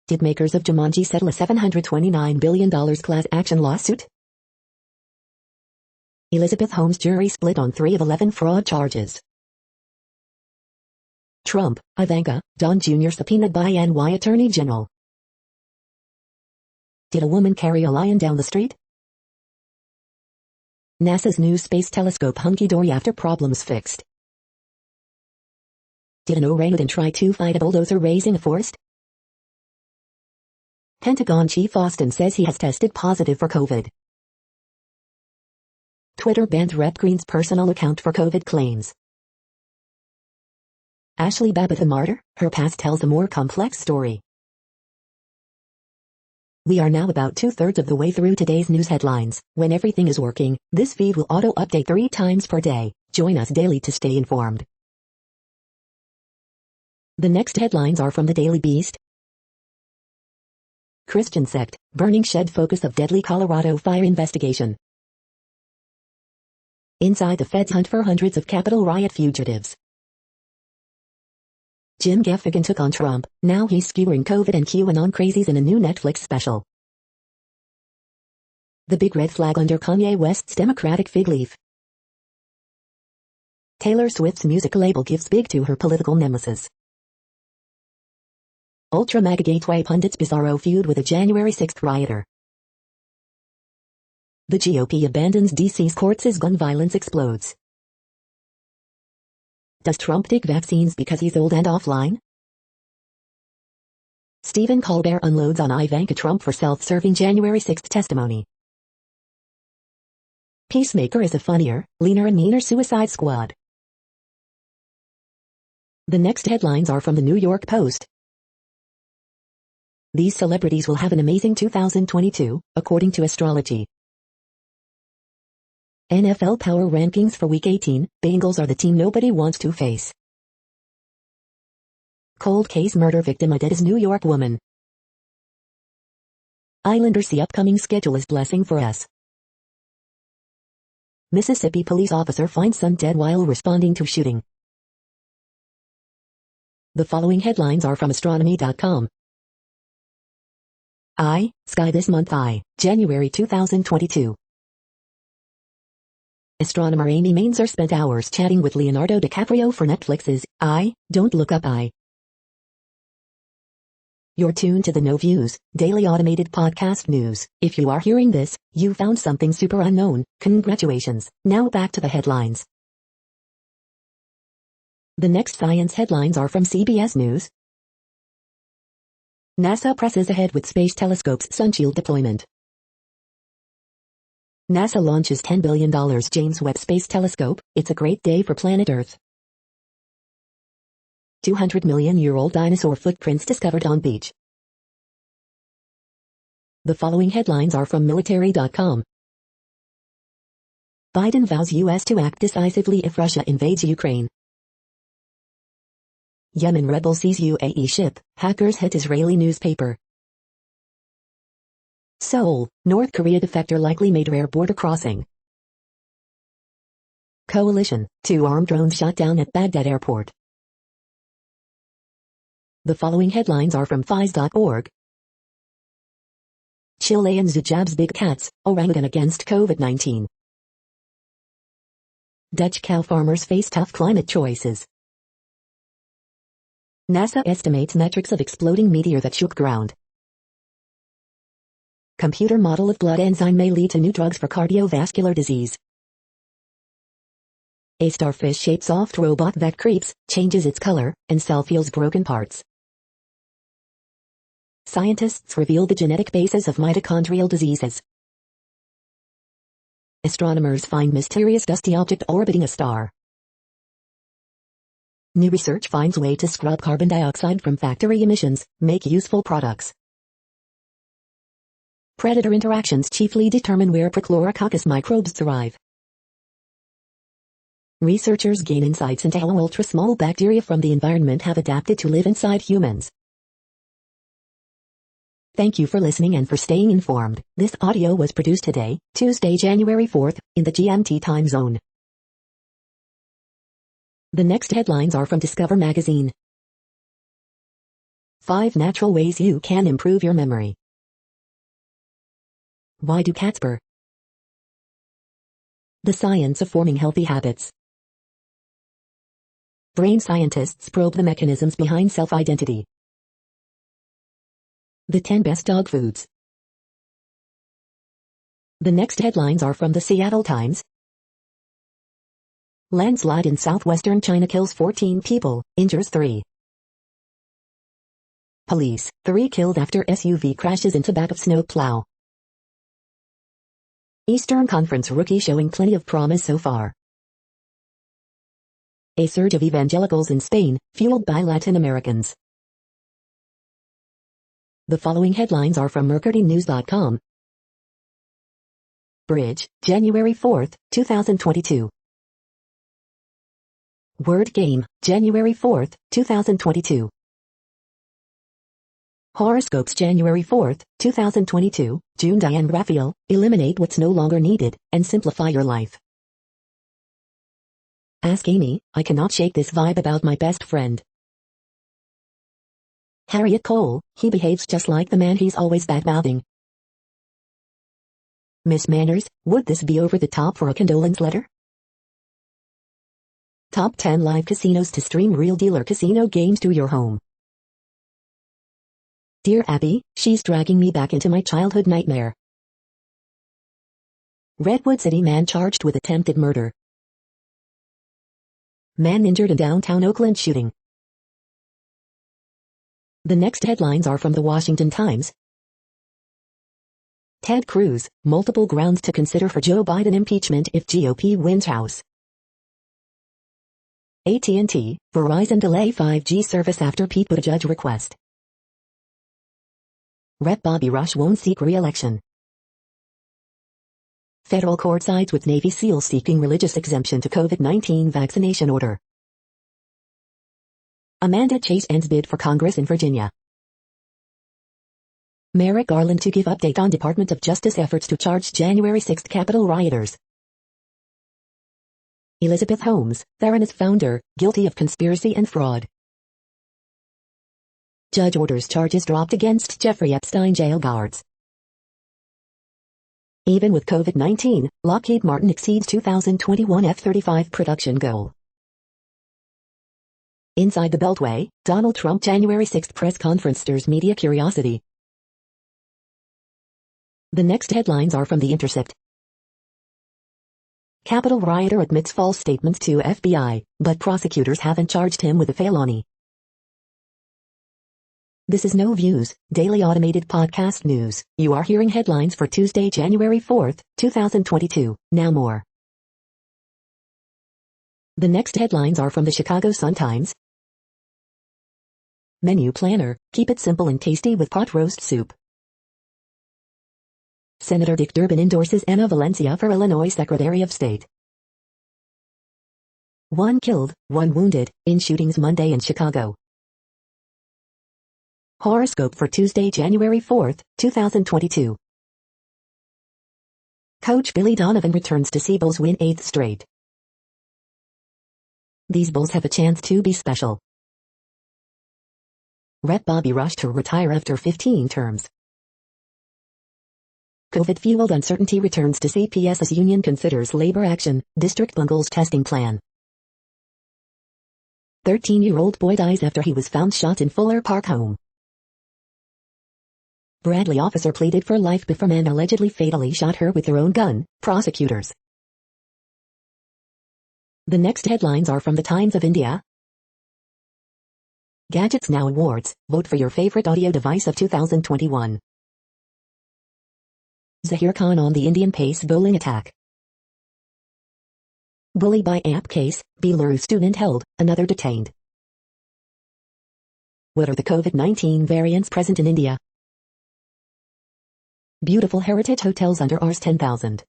Did makers of Jumanji settle a $729 billion class action lawsuit? Elizabeth Holmes jury split on 3 of 11 fraud charges. Trump, Ivanka, Don Jr. subpoenaed by NY Attorney General. Did a woman carry a lion down the street? NASA's new space telescope hunky-dory after problems fixed. Did an orangutan try to fight a bulldozer raising a forest? Pentagon Chief Austin says he has tested positive for COVID. Twitter banned Rep. Greene's personal account for COVID claims. Ashley Babbitt a martyr, her past tells a more complex story. We are now about 2/3 of the way through today's news headlines. When everything is working, this feed will auto-update 3 times per day. Join us daily to stay informed. The next headlines are from the Daily Beast. Christian sect, burning shed focus of deadly Colorado fire investigation. Inside the Fed's hunt for hundreds of Capitol riot fugitives. Jim Gaffigan took on Trump, now he's skewering COVID and QAnon crazies in a new Netflix special. The big red flag under Kanye West's Democratic fig leaf. Taylor Swift's music label gives big to her political nemesis. Ultra MAGA gateway pundits bizarro feud with a January 6th rioter. The GOP abandons DC's courts as gun violence explodes. Does Trump dig vaccines because he's old and offline? Stephen Colbert unloads on Ivanka Trump for self-serving January 6th testimony. Peacemaker is a funnier, leaner and meaner Suicide Squad. The next headlines are from the New York Post. These celebrities will have an amazing 2022, according to astrology. NFL Power Rankings for Week 18, Bengals are the team nobody wants to face. Cold case murder victim a dead as New York woman. Islanders see upcoming schedule as blessing for us. Mississippi police officer finds son dead while responding to shooting. The following headlines are from astronomy.com. Sky this month January 2022. Astronomer Amy Mainzer spent hours chatting with Leonardo DiCaprio for Netflix's Don't Look Up You're tuned to the No Views, daily automated podcast news. If you are hearing this, you found something super unknown. Congratulations. Now back to the headlines. The next science headlines are from CBS News. NASA presses ahead with Space Telescope's Sunshield deployment. NASA launches $10 billion James Webb Space Telescope. It's a great day for planet Earth. 200-million-year-old dinosaur footprints discovered on beach. The following headlines are from military.com. Biden vows U.S. to act decisively if Russia invades Ukraine. Yemen rebel sees UAE ship, hackers hit Israeli newspaper. Seoul, North Korea defector likely made rare border crossing. Coalition, 2 armed drones shot down at Baghdad airport. The following headlines are from FIS.org. Chilean zoo jabs big cats, orangutan against COVID-19. Dutch cow farmers face tough climate choices. NASA estimates metrics of exploding meteor that shook ground. Computer model of blood enzyme may lead to new drugs for cardiovascular disease. A starfish-shaped soft robot that creeps, changes its color, and self-heals broken parts. Scientists reveal the genetic basis of mitochondrial diseases. Astronomers find mysterious dusty object orbiting a star. New research finds way to scrub carbon dioxide from factory emissions, make useful products. Predator interactions chiefly determine where Prochlorococcus microbes thrive. Researchers gain insights into how ultra-small bacteria from the environment have adapted to live inside humans. Thank you for listening and for staying informed. This audio was produced today, Tuesday, January 4th, in the GMT time zone. The next headlines are from Discover magazine. 5 natural ways you can improve your memory. Why do cats purr? The science of forming healthy habits. Brain scientists probe the mechanisms behind self-identity. The 10 best dog foods. The next headlines are from the Seattle Times. Landslide in southwestern China kills 14 people, injures 3. Police, 3 killed after SUV crashes into back of snowplow. Eastern Conference rookie showing plenty of promise so far. A surge of evangelicals in Spain, fueled by Latin Americans. The following headlines are from mercurynews.com. Bridge, January 4th, 2022. Word Game, January 4th, 2022. Horoscopes, January 4th, 2022. June. Diane Raphael, eliminate what's no longer needed, and simplify your life. Ask Amy, I cannot shake this vibe about my best friend. Harriet Cole, he behaves just like the man he's always badmouthing. Miss Manners, would this be over the top for a condolence letter? Top 10 live casinos to stream real dealer casino games to your home. Dear Abby, she's dragging me back into my childhood nightmare. Redwood City man charged with attempted murder. Man injured in downtown Oakland shooting. The next headlines are from the Washington Times. Ted Cruz, multiple grounds to consider for Joe Biden impeachment if GOP wins House. AT&T, Verizon delay 5G service after Pete Buttigieg request. Rep. Bobby Rush won't seek re-election. Federal court sides with Navy SEALs seeking religious exemption to COVID-19 vaccination order. Amanda Chase ends bid for Congress in Virginia. Merrick Garland to give update on Department of Justice efforts to charge January 6 Capitol rioters. Elizabeth Holmes, Theranos founder, guilty of conspiracy and fraud. Judge orders charges dropped against Jeffrey Epstein jail guards. Even with COVID-19, Lockheed Martin exceeds 2021 F-35 production goal. Inside the Beltway, Donald Trump January 6 press conference stirs media curiosity. The next headlines are from The Intercept. Capitol rioter admits false statements to FBI, but prosecutors haven't charged him with a felony. This is No Views, daily automated podcast news. You are hearing headlines for Tuesday, January 4th, 2022. Now more. The next headlines are from the Chicago Sun-Times. Menu planner, keep it simple and tasty with pot roast soup. Senator Dick Durbin endorses Anna Valencia for Illinois Secretary of State. 1 killed, 1 wounded, in shootings Monday in Chicago. Horoscope for Tuesday, January 4th, 2022. Coach Billy Donovan returns to see Bulls win 8th straight. These Bulls have a chance to be special. Rep. Bobby Rush to retire after 15 terms. COVID-fueled uncertainty returns to CPS as union considers labor action, district bungles testing plan. 13-year-old boy dies after he was found shot in Fuller Park home. Bradley officer pleaded for life before man allegedly fatally shot her with their own gun, prosecutors. The next headlines are from the Times of India. Gadgets Now Awards, vote for your favorite audio device of 2021. Zahir Khan on the Indian pace bowling attack. Bully by app case, Belarus student held, another detained. What are the COVID-19 variants present in India? Beautiful heritage hotels under Rs 10,000.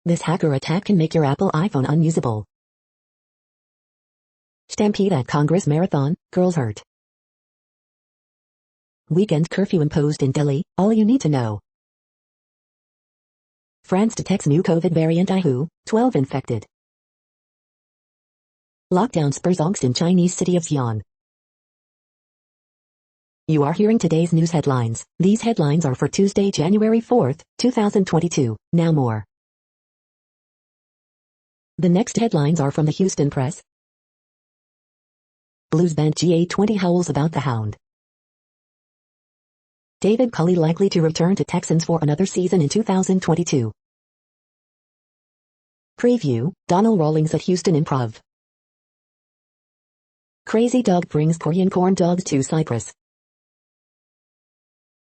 This hacker attack can make your Apple iPhone unusable. Stampede at Congress Marathon, girls hurt. Weekend curfew imposed in Delhi, all you need to know. France detects new COVID variant IHU, 12 infected. Lockdown spurs angst in Chinese city of Xi'an. You are hearing today's news headlines. These headlines are for Tuesday, January 4th, 2022. Now more. The next headlines are from the Houston Press. Blues band GA20 howls about the Hound. David Culley likely to return to Texans for another season in 2022. Preview, Donald Rawlings at Houston Improv. Crazy dog brings Korean corn dogs to Cyprus.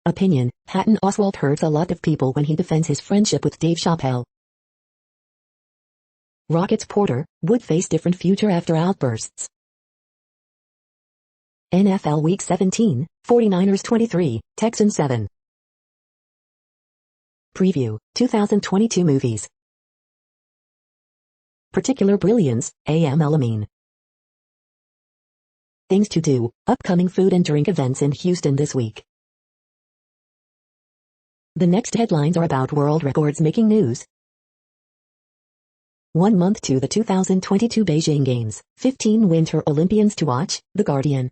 Opinion, Patton Oswalt hurts a lot of people when he defends his friendship with Dave Chappelle. Rockets Porter, would face different future after outbursts. NFL Week 17, 49ers 23, Texans 7. Preview, 2022 movies. Particular Brilliance, A.M. Elamine. Things to do, upcoming food and drink events in Houston this week. The next headlines are about world records making news. 1 month to the 2022 Beijing Games, 15 Winter Olympians to watch, The Guardian.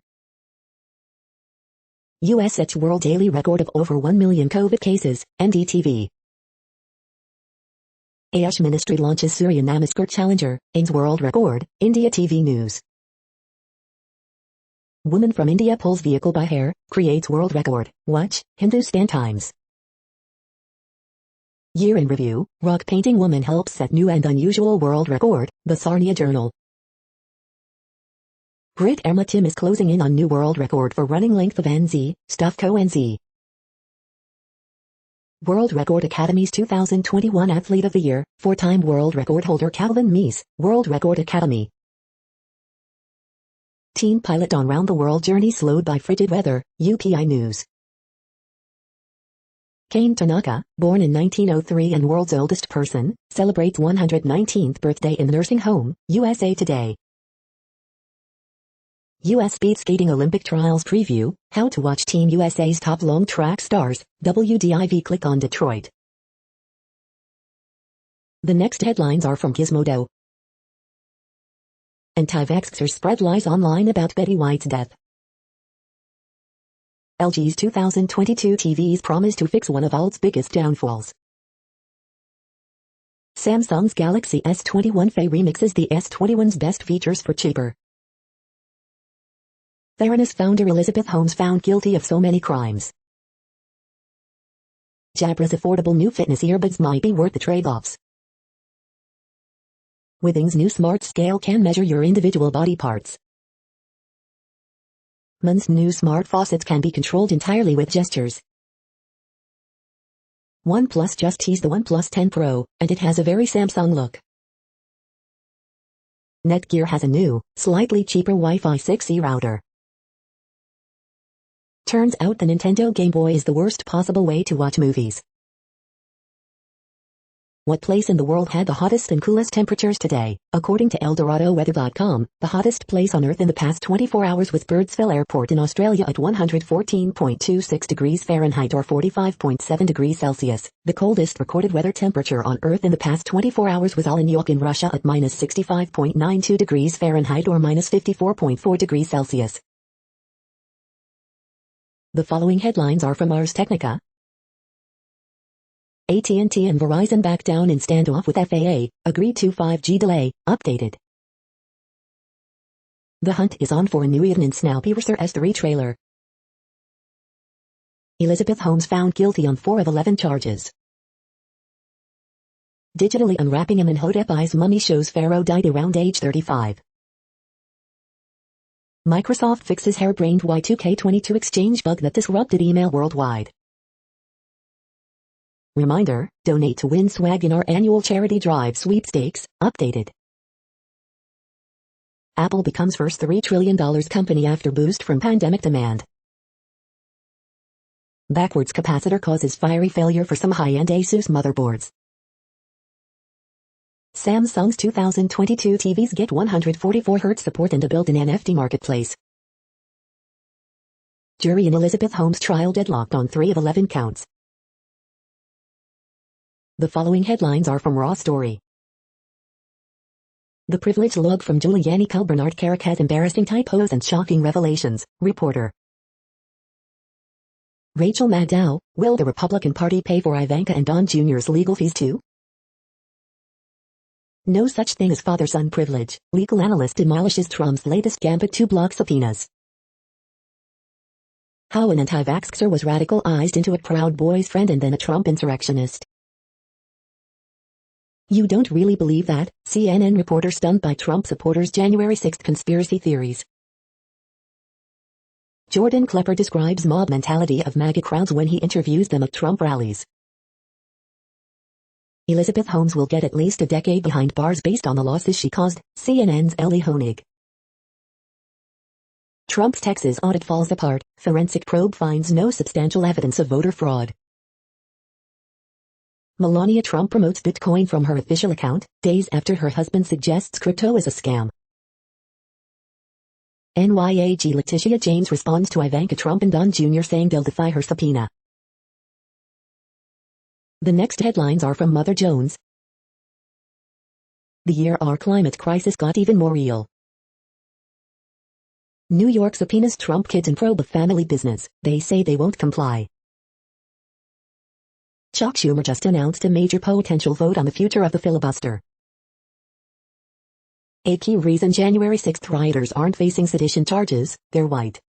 U.S. sets world daily record of over 1 million COVID cases, NDTV. Ayush Ministry launches Surya Namaskar Challenger, aims world record, India TV News. Woman from India pulls vehicle by hair, creates world record, watch, Hindustan Times. Year in review, rock painting woman helps set new and unusual world record, the Sarnia Journal. Brit Emma Tim is closing in on new world record for running length of NZ, Stuff Co NZ. World Record Academy's 2021 Athlete of the Year, 4-time world record holder Calvin Meese, World Record Academy. Teen pilot on round the world journey slowed by frigid weather, UPI News. Kane Tanaka, born in 1903 and world's oldest person, celebrates 119th birthday in nursing home, USA Today. U.S. Speed Skating Olympic Trials Preview, how to watch Team USA's top long track stars, WDIV click on Detroit. The next headlines are from Gizmodo. Anti-vaxxers spread lies online about Betty White's death. LG's 2022 TVs promise to fix one of ALT's biggest downfalls. Samsung's Galaxy S21 FE remixes the S21's best features for cheaper. Theranos founder Elizabeth Holmes found guilty of so many crimes. Jabra's affordable new fitness earbuds might be worth the trade-offs. Withings new smart scale can measure your individual body parts. Mun's new smart faucets can be controlled entirely with gestures. OnePlus just teased the OnePlus 10 Pro, and it has a very Samsung look. Netgear has a new, slightly cheaper Wi-Fi 6E router. Turns out the Nintendo Game Boy is the worst possible way to watch movies. What place in the world had the hottest and coolest temperatures today? According to ElDoradoWeather.com, the hottest place on Earth in the past 24 hours was Birdsville Airport in Australia at 114.26 degrees Fahrenheit or 45.7 degrees Celsius. The coldest recorded weather temperature on Earth in the past 24 hours was Alanyok in Russia at minus 65.92 degrees Fahrenheit or minus 54.4 degrees Celsius. The following headlines are from Ars Technica. AT&T and Verizon back down in standoff with FAA, agreed to 5G delay, updated. The hunt is on for a new Eden and Snappi S3 trailer. Elizabeth Holmes found guilty on 4 of 11 charges. Digitally unwrapping Amenhotep-I's mummy shows pharaoh died around age 35. Microsoft fixes harebrained Y2K22 exchange bug that disrupted email worldwide. Reminder, donate to win swag in our annual charity drive sweepstakes, updated. Apple becomes first $3 trillion company after boost from pandemic demand. Backwards capacitor causes fiery failure for some high-end Asus motherboards. Samsung's 2022 TVs get 144Hz support and a built-in NFT marketplace. Jury in Elizabeth Holmes trial deadlocked on 3 of 11 counts. The following headlines are from Raw Story. The privilege log from Giuliani. Bernard Kerik has embarrassing typos and shocking revelations, reporter. Rachel Maddow, will the Republican Party pay for Ivanka and Don Jr.'s legal fees too? No such thing as father-son privilege, legal analyst demolishes Trump's latest gambit to block subpoenas. How an anti-vaxxer was radicalized into a Proud Boys friend and then a Trump insurrectionist. You don't really believe that? CNN reporter stunned by Trump supporters' January 6 conspiracy theories. Jordan Klepper describes mob mentality of MAGA crowds when he interviews them at Trump rallies. Elizabeth Holmes will get at least a decade behind bars based on the losses she caused, CNN's Ellie Honig. Trump's Texas audit falls apart, forensic probe finds no substantial evidence of voter fraud. Melania Trump promotes Bitcoin from her official account, days after her husband suggests crypto is a scam. NYAG Letitia James responds to Ivanka Trump and Don Jr. saying they'll defy her subpoena. The next headlines are from Mother Jones. The year our climate crisis got even more real. New York subpoenas Trump kids in probe of family business. They say they won't comply. Chuck Schumer just announced a major potential vote on the future of the filibuster. A key reason January 6 rioters aren't facing sedition charges, they're white.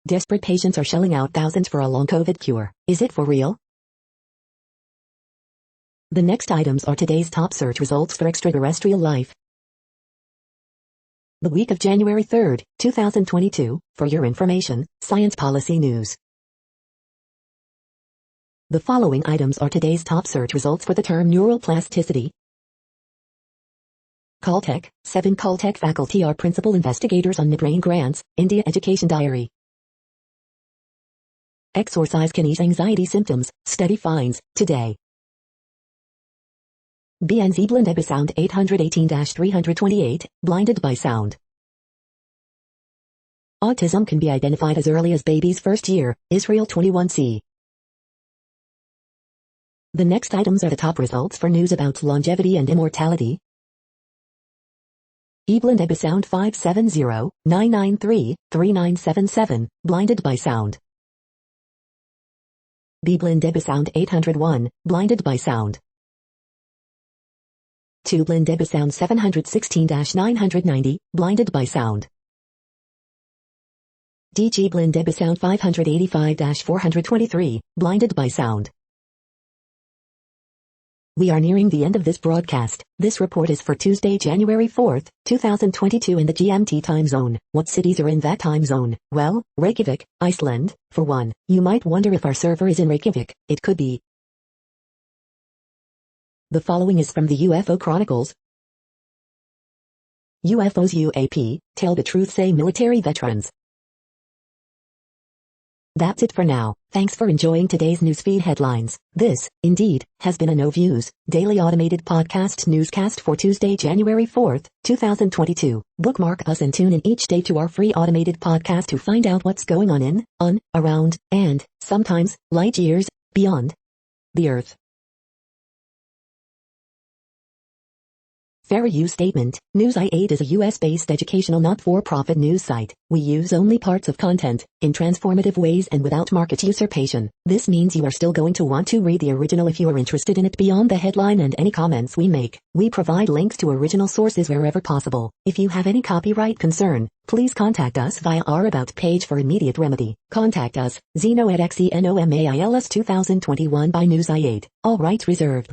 Desperate patients are shelling out thousands for a long COVID cure. Is it for real? The next items are today's top search results for extraterrestrial life. The week of January 3, 2022, for your information, Science Policy News. The following items are today's top search results for the term neural plasticity. Caltech, 7 Caltech faculty are principal investigators on midbrain grants, India Education Diary. Exorcise can ease anxiety symptoms, study finds, today. BNZ Blinded by Sound 818-328, blinded by sound. Autism can be identified as early as baby's first year, Israel 21c. The next items are the top results for news about longevity and immortality. Blinded by Sound 570-993-3977, blinded by sound. Blinded by Sound 801, blinded by sound. 2 Blinded by Sound 716-990, blinded by sound. DG Blinded by Sound 585-423, blinded by sound. We are nearing the end of this broadcast. This report is for Tuesday, January 4, 2022 in the GMT time zone. What cities are in that time zone? Well, Reykjavik, Iceland, for one. You might wonder if our server is in Reykjavik. It could be. The following is from the UFO Chronicles. UFOs UAP, tell the truth, say military veterans. That's it for now. Thanks for enjoying today's newsfeed headlines. This, indeed, has been a No Views, daily automated podcast newscast for Tuesday, January 4, 2022. Bookmark us and tune in each day to our free automated podcast to find out what's going on around, and, sometimes, light years, beyond the Earth. Fair use statement. News.8 is a US-based educational not-for-profit news site. We use only parts of content, in transformative ways and without market usurpation. This means you are still going to want to read the original if you are interested in it beyond the headline and any comments we make. We provide links to original sources wherever possible. If you have any copyright concern, please contact us via our About page for immediate remedy. Contact us, Zeno at XENOMAILS 2021 by News.8. All rights reserved.